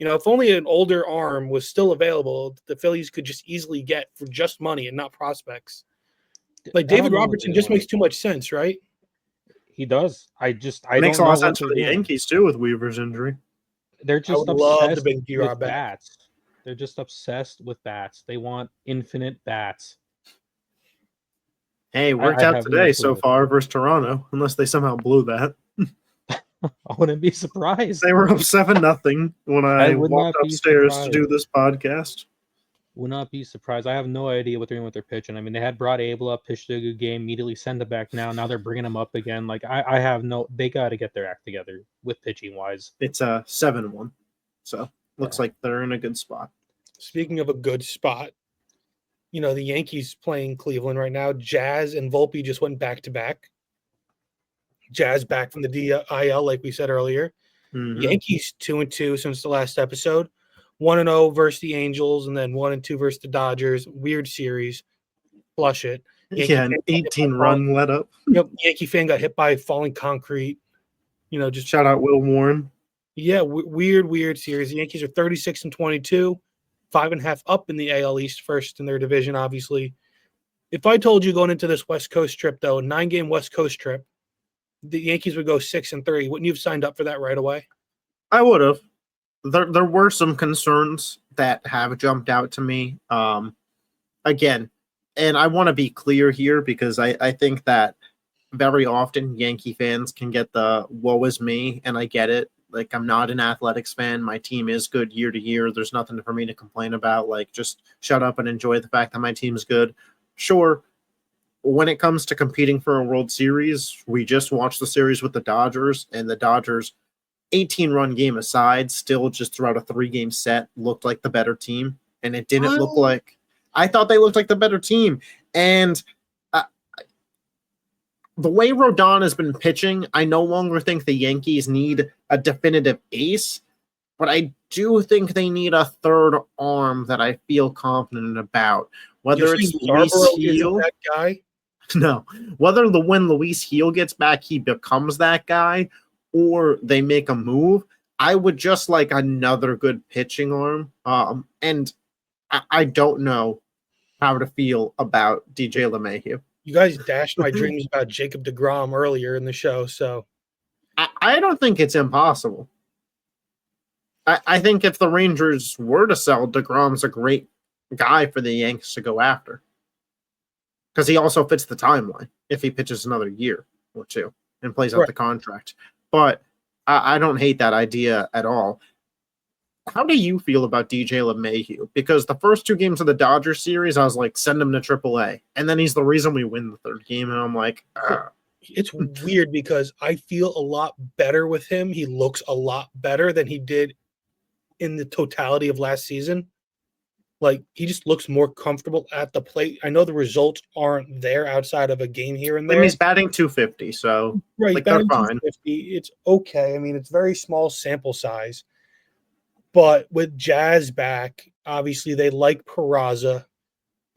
If only an older arm was still available, the Phillies could just easily get for just money and not prospects. Like David Robertson just makes too much sense, right? He does. I makes a lot of sense for the Yankees too with Weaver's injury. They're just obsessed with bats. They're just obsessed with bats. They want infinite bats. Hey, worked out today so far versus Toronto, unless they somehow blew that. I wouldn't be surprised. They were up 7-0 when I walked upstairs to do this podcast. Would not be surprised. I have no idea what they're doing with their pitching. I mean, they had brought Abel up, pitched a good game, immediately send it back now. Now they're bringing him up again. Like, I have no. They got to get their act together with pitching wise. It's a 7-1, so looks Yeah. like they're in a good spot. Speaking of a good spot, the Yankees playing Cleveland right now. Jazz and Volpe just went back to back. Jazz back from the DIL, like we said earlier. Mhm. Yankees 2-2 since the last episode. 1-0 versus the Angels, and then 1-2 versus the Dodgers. Weird series. Flush it. Yankee Yeah, an fan got hit by 18-run let up. Yankee fan got hit by falling concrete. Just Shout out Will Warren. yeah, weird series. The Yankees are 36-22, 5.5 up in the AL East, first in their division, obviously. If I told you going into this West Coast trip, though, a 9-game West Coast trip, the Yankees would go 6-3, wouldn't you have signed up for that right away? I would have. There were some concerns that have jumped out to me. Again, and I want to be clear here because I think that very often Yankee fans can get the woe is me, and I get it. Like, I'm not an Athletics fan. My team is good year to year. There's nothing for me to complain about. Like, just shut up and enjoy the fact that my team's good. Sure, when it comes to competing for a World Series, we just watched the series with the Dodgers, and the Dodgers, 18-run game aside, still just throughout a 3-game set looked like the better team, and it didn't look like – I thought they looked like the better team. And the way Rodon has been pitching, I no longer think the Yankees need a definitive ace, but I do think they need a third arm that I feel confident about. Whether You're it's saying Luis Yarbrough isn't Gil, that guy? no. Whether when Luis Gil gets back, he becomes that guy, or they make a move, I would just like another good pitching arm. And I don't know how to feel about DJ LeMahieu. You guys dashed my dreams about Jacob deGrom earlier in the show, so I don't think it's impossible. I think if the Rangers were to sell, DeGrom's a great guy for the Yankees to go after. Because he also fits the timeline if he pitches another year or two and plays out the contract. But I don't hate that idea at all. How do you feel about DJ LeMahieu? Because the first 2 games of the Dodgers series, I was like, send him to AAA. And then he's the reason we win the 3rd game. And I'm like, it's weird because I feel a lot better with him. He looks a lot better than he did in the totality of last season. Like, he just looks more comfortable at the plate. I know the results aren't there outside of a game here and there. And he's batting 250, so right, they're fine. It's okay. I mean, it's very small sample size. But with Jazz back, obviously they like Peraza.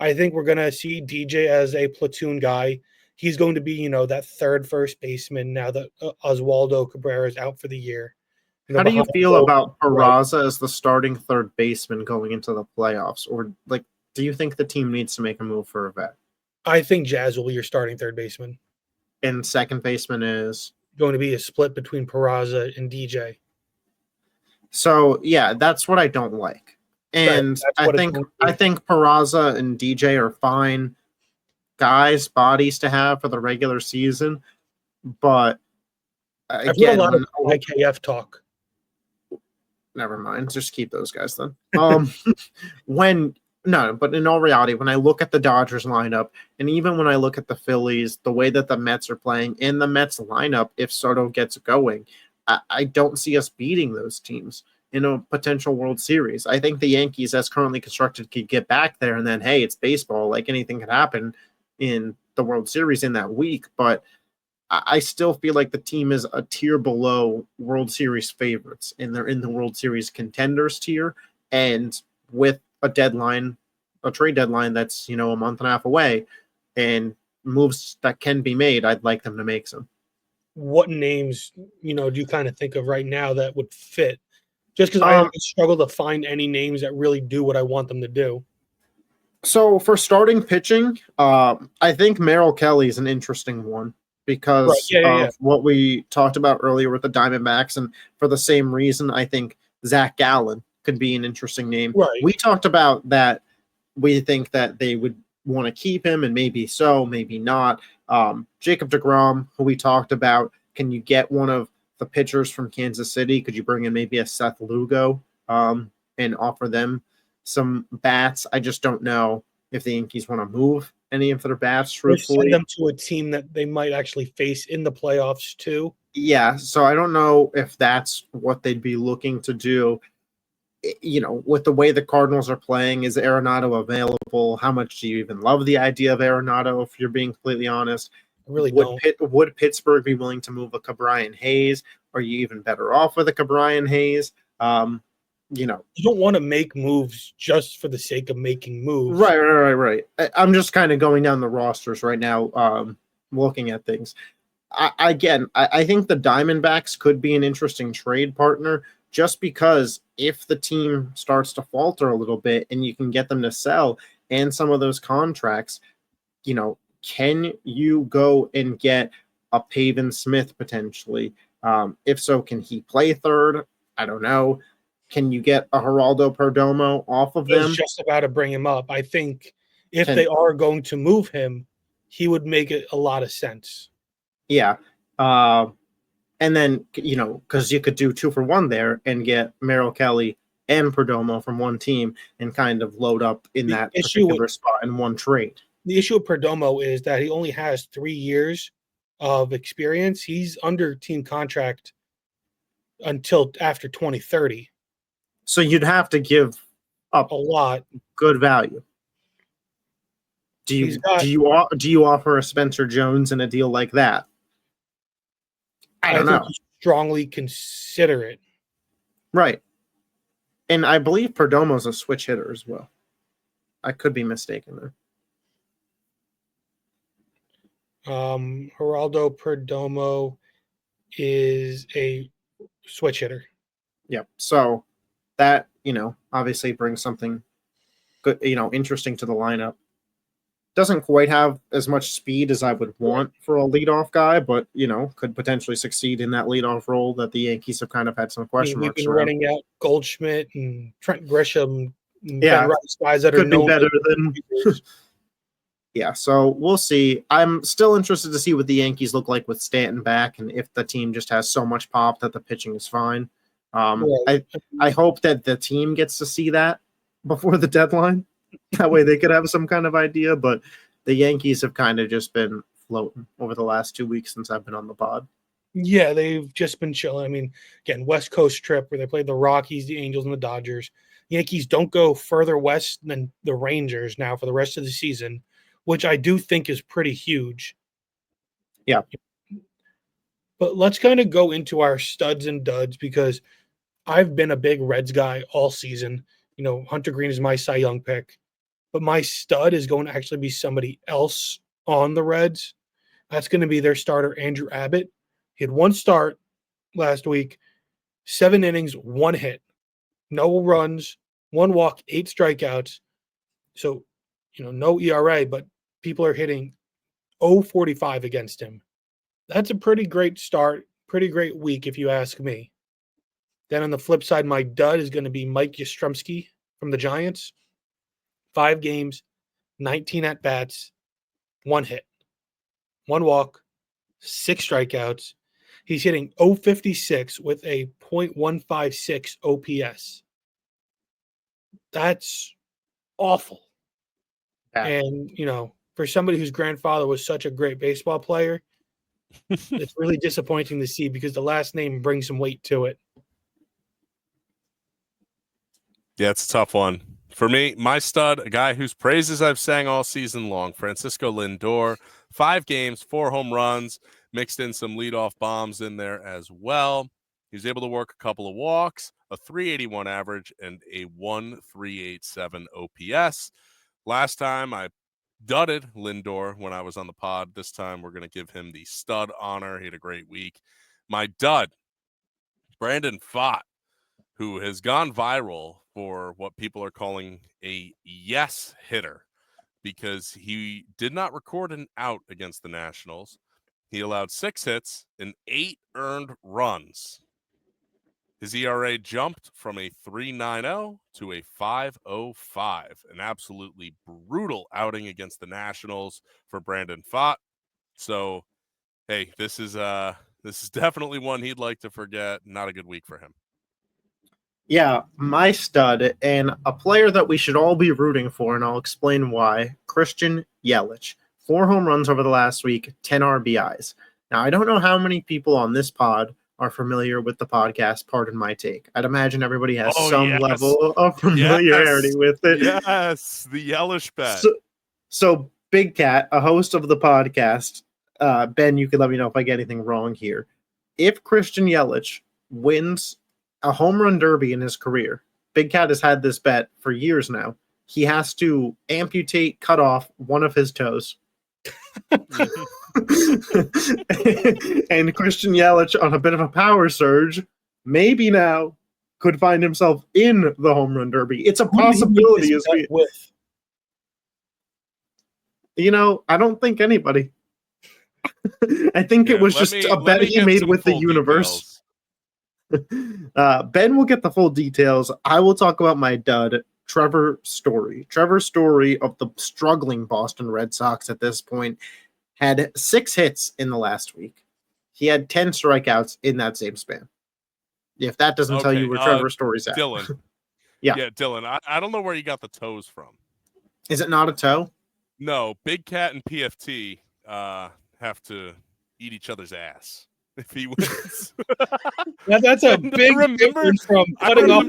I think we're going to see DJ as a platoon guy. He's going to be, that third first baseman now that Oswaldo Cabrera is out for the year. How do you feel about Peraza as the starting third baseman going into the playoffs? Or, do you think the team needs to make a move for a vet? I think Jazz will be your starting third baseman. And second baseman is? Going to be a split between Peraza and DJ. So, yeah, that's what I don't like. And I think Peraza and DJ are fine guys, bodies to have for the regular season. But, again, I've heard a lot of IKF talk. Never mind. Just keep those guys then. But in all reality, when I look at the Dodgers lineup, and even when I look at the Phillies, the way that the Mets are playing in the Mets lineup, if Soto gets going, I don't see us beating those teams in a potential World Series. I think the Yankees, as currently constructed, could get back there, and then, hey, it's baseball. Like, anything could happen in the World Series in that week. But I still feel like the team is a tier below World Series favorites, and they're in the World Series contenders tier. And with a trade deadline that's, a month and a half away, and moves that can be made, I'd like them to make some. What names, do you kind of think of right now that would fit? Just because I struggle to find any names that really do what I want them to do. So for starting pitching, I think Merrill Kelly is an interesting one. Because of what we talked about earlier with the Diamondbacks. And for the same reason, I think Zach Gallen could be an interesting name. Right. We talked about that. We think that they would want to keep him, and maybe so, maybe not. Jacob deGrom, who we talked about, can you get one of the pitchers from Kansas City? Could you bring in maybe a Seth Lugo and offer them some bats. I just don't know if the Yankees want to move any of their bats, Or send truthfully. them to a team that they might actually face in the playoffs too. Yeah, so I don't know if that's what they'd be looking to do. With the way the Cardinals are playing, is Arenado available? How much do you even love the idea of Arenado, if you're being completely honest? I really Would don't. would Pittsburgh be willing to move a Cabrian Hayes? Are you even better off with a Cabrian Hayes? You don't want to make moves just for the sake of making moves. Right. I'm just kind of going down the rosters right now, looking at things. I think the Diamondbacks could be an interesting trade partner, just because if the team starts to falter a little bit and you can get them to sell and some of those contracts, can you go and get a Pavin Smith potentially? If so, can he play third? I don't know. Can you get a Geraldo Perdomo off of I was them? just about to bring him up. I think if they are going to move him, he would make it a lot of sense. Yeah. And then, because you could do 2 for 1 there and get Merrill Kelly and Perdomo from one team and kind of load up in that particular spot in one trade. The issue with Perdomo is that he only has 3 years of experience. He's under team contract until after 2030. So you'd have to give up a lot. Good value. Do you offer a Spencer Jones in a deal like that? I don't know. You strongly consider it. Right. And I believe Perdomo's a switch hitter as well. I could be mistaken there. Geraldo Perdomo is a switch hitter. Yep. So that, obviously brings something good, interesting to the lineup. Doesn't quite have as much speed as I would want for a leadoff guy, but, could potentially succeed in that leadoff role that the Yankees have kind of had some question marks we've been around. running out Goldschmidt and Trent Grisham, Ben Rice, guys that could are known be better than. Yeah, so we'll see. I'm still interested to see what the Yankees look like with Stanton back, and if the team just has so much pop that the pitching is fine. I hope that the team gets to see that before the deadline. That way they could have some kind of idea, but the Yankees have kind of just been floating over the last 2 weeks since I've been on the pod. Yeah, they've just been chilling. I mean, again, West Coast trip where they played the Rockies, the Angels, and the Dodgers. Yankees don't go further west than the Rangers now for the rest of the season, which I do think is pretty huge. Yeah. But let's kind of go into our studs and duds, because I've been a big Reds guy all season. Hunter Green is my Cy Young pick, but my stud is going to actually be somebody else on the Reds. That's going to be their starter, Andrew Abbott. He had 1 start last week, 7 innings, 1 hit, no runs, 1 walk, 8 strikeouts. So, no ERA, but people are hitting 0.45 against him. That's a pretty great start, pretty great week, if you ask me. Then on the flip side, my dud is going to be Mike Yastrzemski from the Giants. 5 games, 19 at-bats, 1 hit, 1 walk, 6 strikeouts. He's hitting 0.56 with a .156 OPS. That's awful. Yeah. And, for somebody whose grandfather was such a great baseball player, it's really disappointing to see, because the last name brings some weight to it. Yeah, it's a tough one. For me, my stud, a guy whose praises I've sang all season long, Francisco Lindor. 5 games, 4 home runs, mixed in some leadoff bombs in there as well. He was able to work a couple of walks, a 381 average, and a 1.387 OPS. Last time I dudded Lindor when I was on the pod. This time we're going to give him the stud honor. He had a great week. My dud, Brandon Pfaadt, who has gone viral for what people are calling a yes hitter, because he did not record an out against the Nationals. He allowed 6 hits and 8 earned runs. His ERA jumped from a 3.90 to a 5.05. An absolutely brutal outing against the Nationals for Brandon Pfaadt. So, hey, this is definitely one he'd like to forget. Not a good week for him. Yeah, my stud and a player that we should all be rooting for, and I'll explain why. Christian Yelich. 4 home runs over the last week, 10 RBIs. Now, I don't know how many people on this pod are familiar with the podcast, Pardon My Take. I'd imagine everybody has Oh, some yes. level of familiarity Yes. with it. Yes, the Yellish bet. So Big Cat, a host of the podcast, Ben, you can let me know if I get anything wrong here. If Christian Yelich wins a home run derby in his career, Big Cat has had this bet for years now. He has to cut off one of his toes. And Christian Yelich, on a bit of a power surge, maybe now could find himself in the home run derby. It's a possibility. With I don't think anybody. I think it was just a bet he made with the universe. Ben will get the full details. I will talk about my dud, Trevor Story. Trevor Story of the struggling Boston Red Sox at this point had 6 hits in the last week. He had 10 strikeouts in that same span. If that doesn't tell you where Trevor Story's at. Dylan. Yeah, Dylan. I don't know where you got the toes from. Is it not a toe? No, Big Cat and PFT have to eat each other's ass if he wins. That's a big difference from cutting off.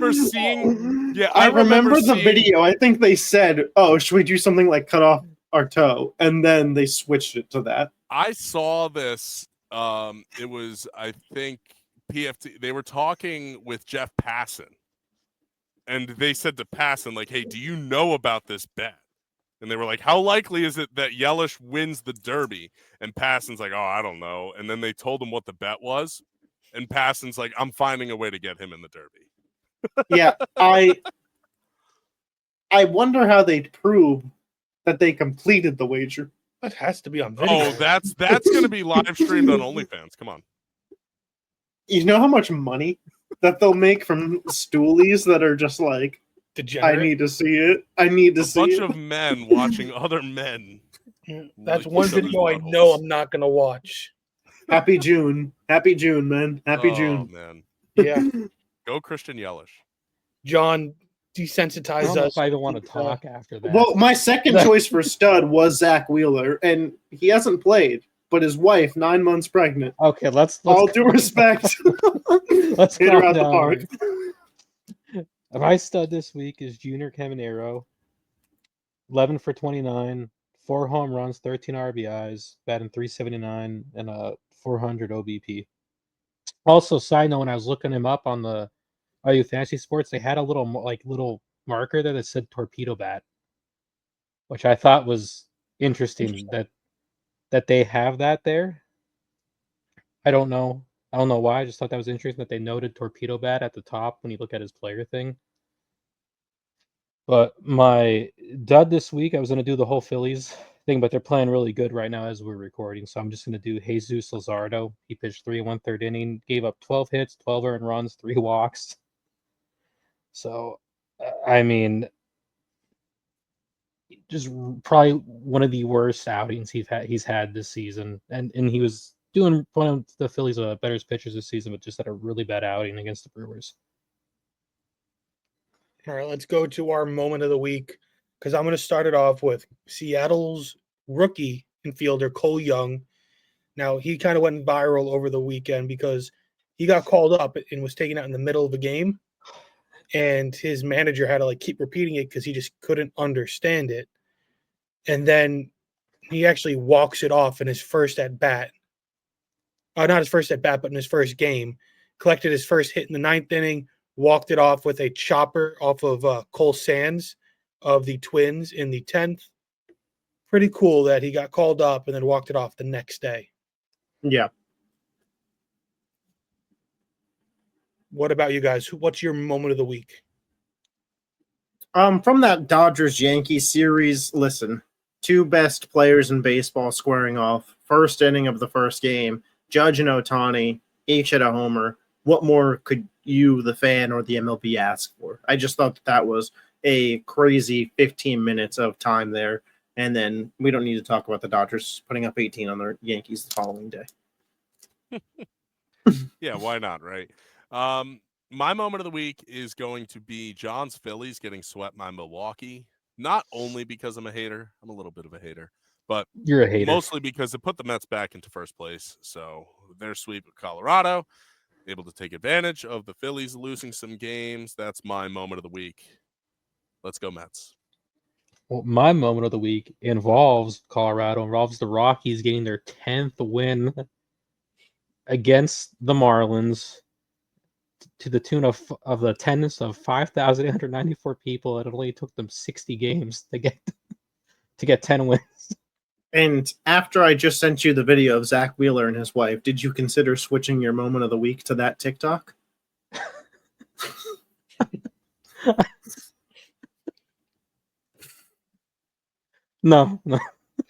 I remember the video. I think they said, "Oh, should we do something like cut off our toe?" And then they switched it to that. I saw this. It was, I think, PFT. They were talking with Jeff Passan, and they said to Passan, like, "Hey, do you know about this bet?" And they were like, "How likely is it that Yelich wins the Derby?" And Passan's like, "Oh, I don't know." And then they told him what the bet was, and Passan's like, "I'm finding a way to get him in the Derby." Yeah, I wonder how they'd prove that they completed the wager. That has to be on video. Oh, that's going to be live streamed on OnlyFans. Come on. You know how much money that they'll make from stoolies that are just like, degenerate. I need to see it. I need to see it. A bunch of men watching other men. That's one video I know I'm not going to watch. Happy June. Happy June, man. Happy June. Man. Yeah. Go Christian Yelich. John, I desensitize don't know us. if I even want to talk after that. Well, my second choice for stud was Zach Wheeler, and he hasn't played, but his wife, 9 months pregnant. Okay, let's All due respect. let's hit her calm out the down. park. My stud this week is Junior Caminero. 11 for 29, 4 home runs, 13 RBIs, batting .379, and a 400 OBP. Also, side note, when I was looking him up on the RU Fantasy Sports, they had a little marker there that said torpedo bat, which I thought was interesting that they have that there. I don't know why. I just thought that was interesting that they noted torpedo bat at the top when you look at his player thing. But my dud this week, I was going to do the whole Phillies thing, but they're playing really good right now as we're recording. So I'm just going to do Jesus Luzardo. He pitched 3 1/3 inning, gave up 12 hits, 12 earned runs, 3 walks. So, I mean, just probably one of the worst outings he's had this season. And he was doing one of the Phillies' better pitchers this season, but just had a really bad outing against the Brewers. All right, let's go to our moment of the week because I'm going to start it off with Seattle's rookie infielder, Cole Young. Now, he kind of went viral over the weekend because he got called up and was taken out in the middle of a game, and his manager had to keep repeating it because he just couldn't understand it. And then he actually walks it off in his first at-bat. Not his first at-bat, but in his first game. Collected his first hit in the 9th inning, walked it off with a chopper off of Cole Sands of the Twins in the 10th. Pretty cool that he got called up and then walked it off the next day. Yeah. What about you guys? What's your moment of the week? From that Dodgers-Yankees series, listen, 2 best players in baseball squaring off. First inning of the first game, Judge and Ohtani, each hit a homer. What more could you, the fan, or the MLB ask for? I just thought that was a crazy 15 minutes of time there. And then we don't need to talk about the Dodgers putting up 18 on the Yankees the following day. Yeah, why not, right? my moment of the week is going to be John's Phillies getting swept by Milwaukee. Not only because I'm a hater, I'm a little bit of a hater, but You're a hater. mostly because it put the Mets back into first place. So their sweep of Colorado, able to take advantage of the Phillies losing some games. That's my moment of the week. Let's go Mets. Well, my moment of the week involves Colorado, involves the Rockies getting their 10th win against the Marlins to the tune of the attendance of 5,894 people. It only took them 60 games to get 10 wins. And after I just sent you the video of Zach Wheeler and his wife, did you consider switching your moment of the week to that TikTok? No.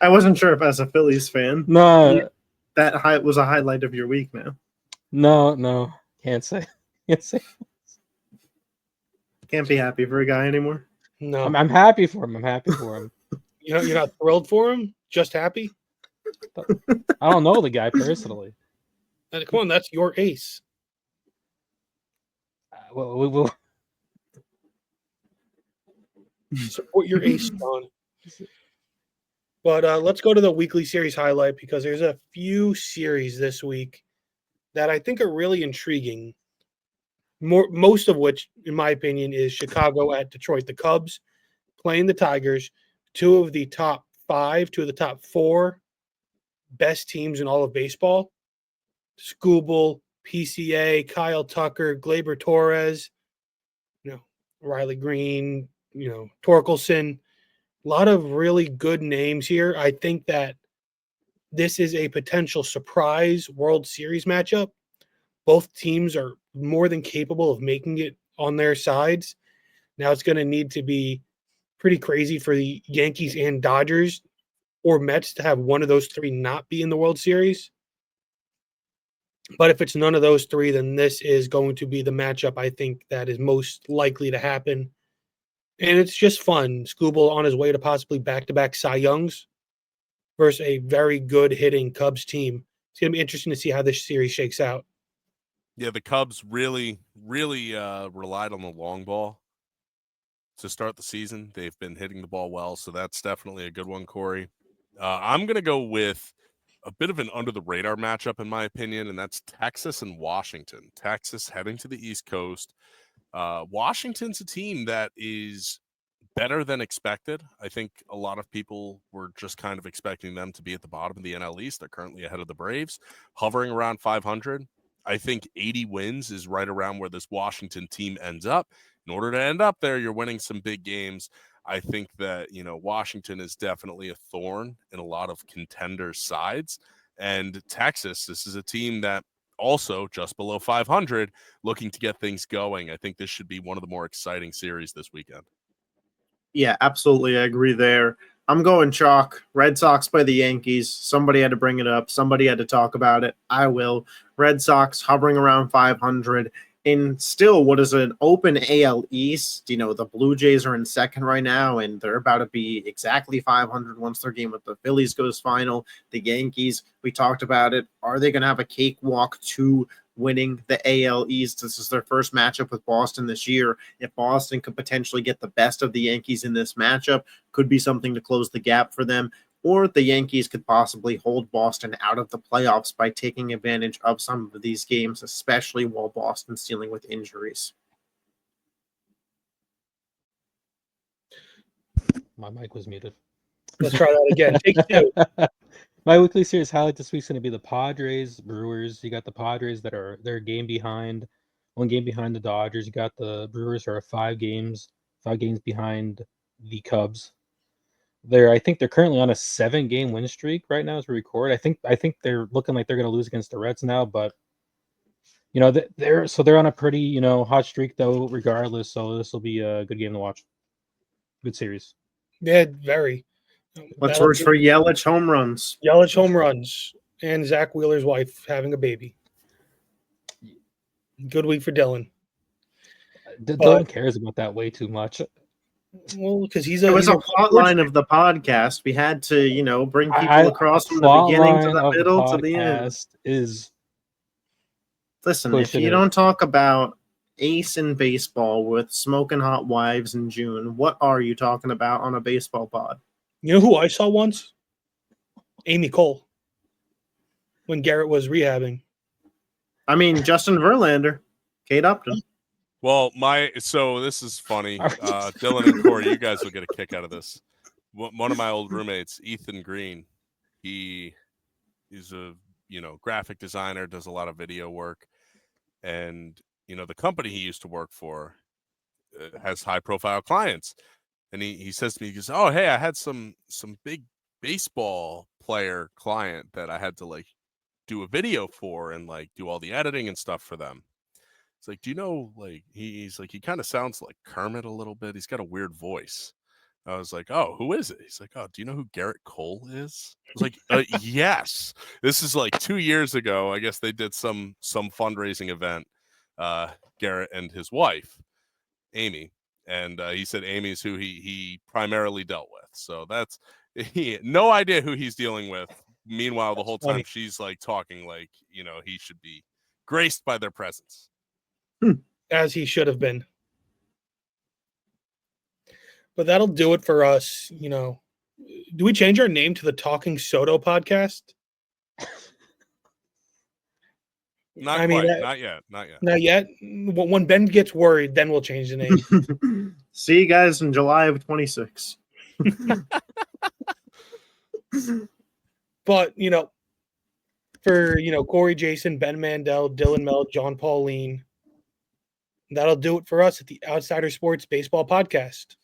I wasn't sure if as a Phillies fan, No. that was a highlight of your week now. No. Can't say. Can't be happy for a guy anymore. No, I'm happy for him. you're not thrilled for him. Just happy. I don't know the guy personally. Come on, that's your ace. We'll Support your ace, John. But let's go to the weekly series highlight because there's a few series this week that I think are really intriguing. Most of which, in my opinion, is Chicago at Detroit. The Cubs playing the Tigers, two of the top 4 best teams in all of baseball. Skubal, PCA, Kyle Tucker, Gleyber Torres, Riley Green, Torkelson. A lot of really good names here. I think that this is a potential surprise World Series matchup. Both teams are more than capable of making it on their sides. Now it's going to need to be pretty crazy for the Yankees and Dodgers or Mets to have one of those three not be in the World Series. But if it's none of those three, then this is going to be the matchup I think that is most likely to happen. And it's just fun. Skubal on his way to possibly back-to-back Cy Youngs versus a very good hitting Cubs team. It's going to be interesting to see how this series shakes out. Yeah, the Cubs really relied on the long ball to start the season. They've been hitting the ball well, so that's definitely a good one, Corey. I'm going to go with a bit of an under-the-radar matchup, in my opinion, and that's Texas and Washington. Texas heading to the East Coast. Washington's a team that is better than expected. I think a lot of people were just kind of expecting them to be at the bottom of the NL East. They're currently ahead of the Braves, hovering around 500. I think 80 wins is right around where this Washington team ends up. In order to end up there, you're winning some big games. I think that, Washington is definitely a thorn in a lot of contenders' sides. And Texas, this is a team that also just below 500, looking to get things going. I think this should be one of the more exciting series this weekend. Yeah, absolutely. I agree there. I'm going chalk. Red Sox by the Yankees. Somebody had to bring it up. Somebody had to talk about it. I will. Red Sox hovering around 500. In still what is an open AL East. The Blue Jays are in second right now, and they're about to be exactly 500 once their game with the Phillies goes final. The Yankees, we talked about it. Are they going to have a cakewalk to winning the AL East? This is their first matchup with Boston this year. If Boston could potentially get the best of the Yankees in this matchup, could be something to close the gap for them. Or the Yankees could possibly hold Boston out of the playoffs by taking advantage of some of these games, especially while Boston's dealing with injuries. My mic was muted. Let's try that again. Take 2. My weekly series highlight this week's going to be the Padres Brewers. You got the Padres they're a game behind, 1 game behind the Dodgers. You got the Brewers who are 5 games behind the Cubs. I think they're currently on a 7-game win streak right now as we record. I think they're looking like they're going to lose against the Reds now, but they're on a pretty hot streak though, regardless. So this will be a good game to watch. Good series. Yeah, very. Let's search for Yelich home runs. Yelich home runs and Zach Wheeler's wife having a baby. Good week for Dylan. Dylan cares about that way too much. Well, because it was a plot line of the podcast. We had to, bring people across from the beginning to the middle to the end. Is listen, if you don't talk about ace in baseball with smoking hot wives in June. What are you talking about on a baseball pod? You know who I saw once? Amy Cole. When Garrett was rehabbing. I mean, Justin Verlander, Kate Upton. Well, so this is funny. Dylan and Corey, you guys will get a kick out of this. One of my old roommates, Ethan Green, he's a graphic designer, does a lot of video work, and the company he used to work for has high profile clients. And he says to me, he goes, "Oh, hey, I had some big baseball player client that I had to like do a video for and like do all the editing and stuff for them." It's like, do you know, like he's like, he kind of sounds like Kermit a little bit. He's got a weird voice. I was like, "Oh, who is it?" He's like, "Oh, do you know who Garrett Cole is?" I was like, "Yes." This is like 2 years ago. I guess they did some fundraising event. Garrett and his wife, Amy, and he said Amy's who he primarily dealt with. So that's no idea who he's dealing with. Meanwhile, the whole time she's like talking like he should be graced by their presence, as he should have been. But that'll do it for us. Do we change our name to the Talking Soto podcast? Not yet. Not yet. When Ben gets worried, then we'll change the name. See you guys in July of 26. But for Corey, Jason, Ben Mandel, Dylan Mel, John Pauline, that'll do it for us at the Outsider Sports Baseball Podcast.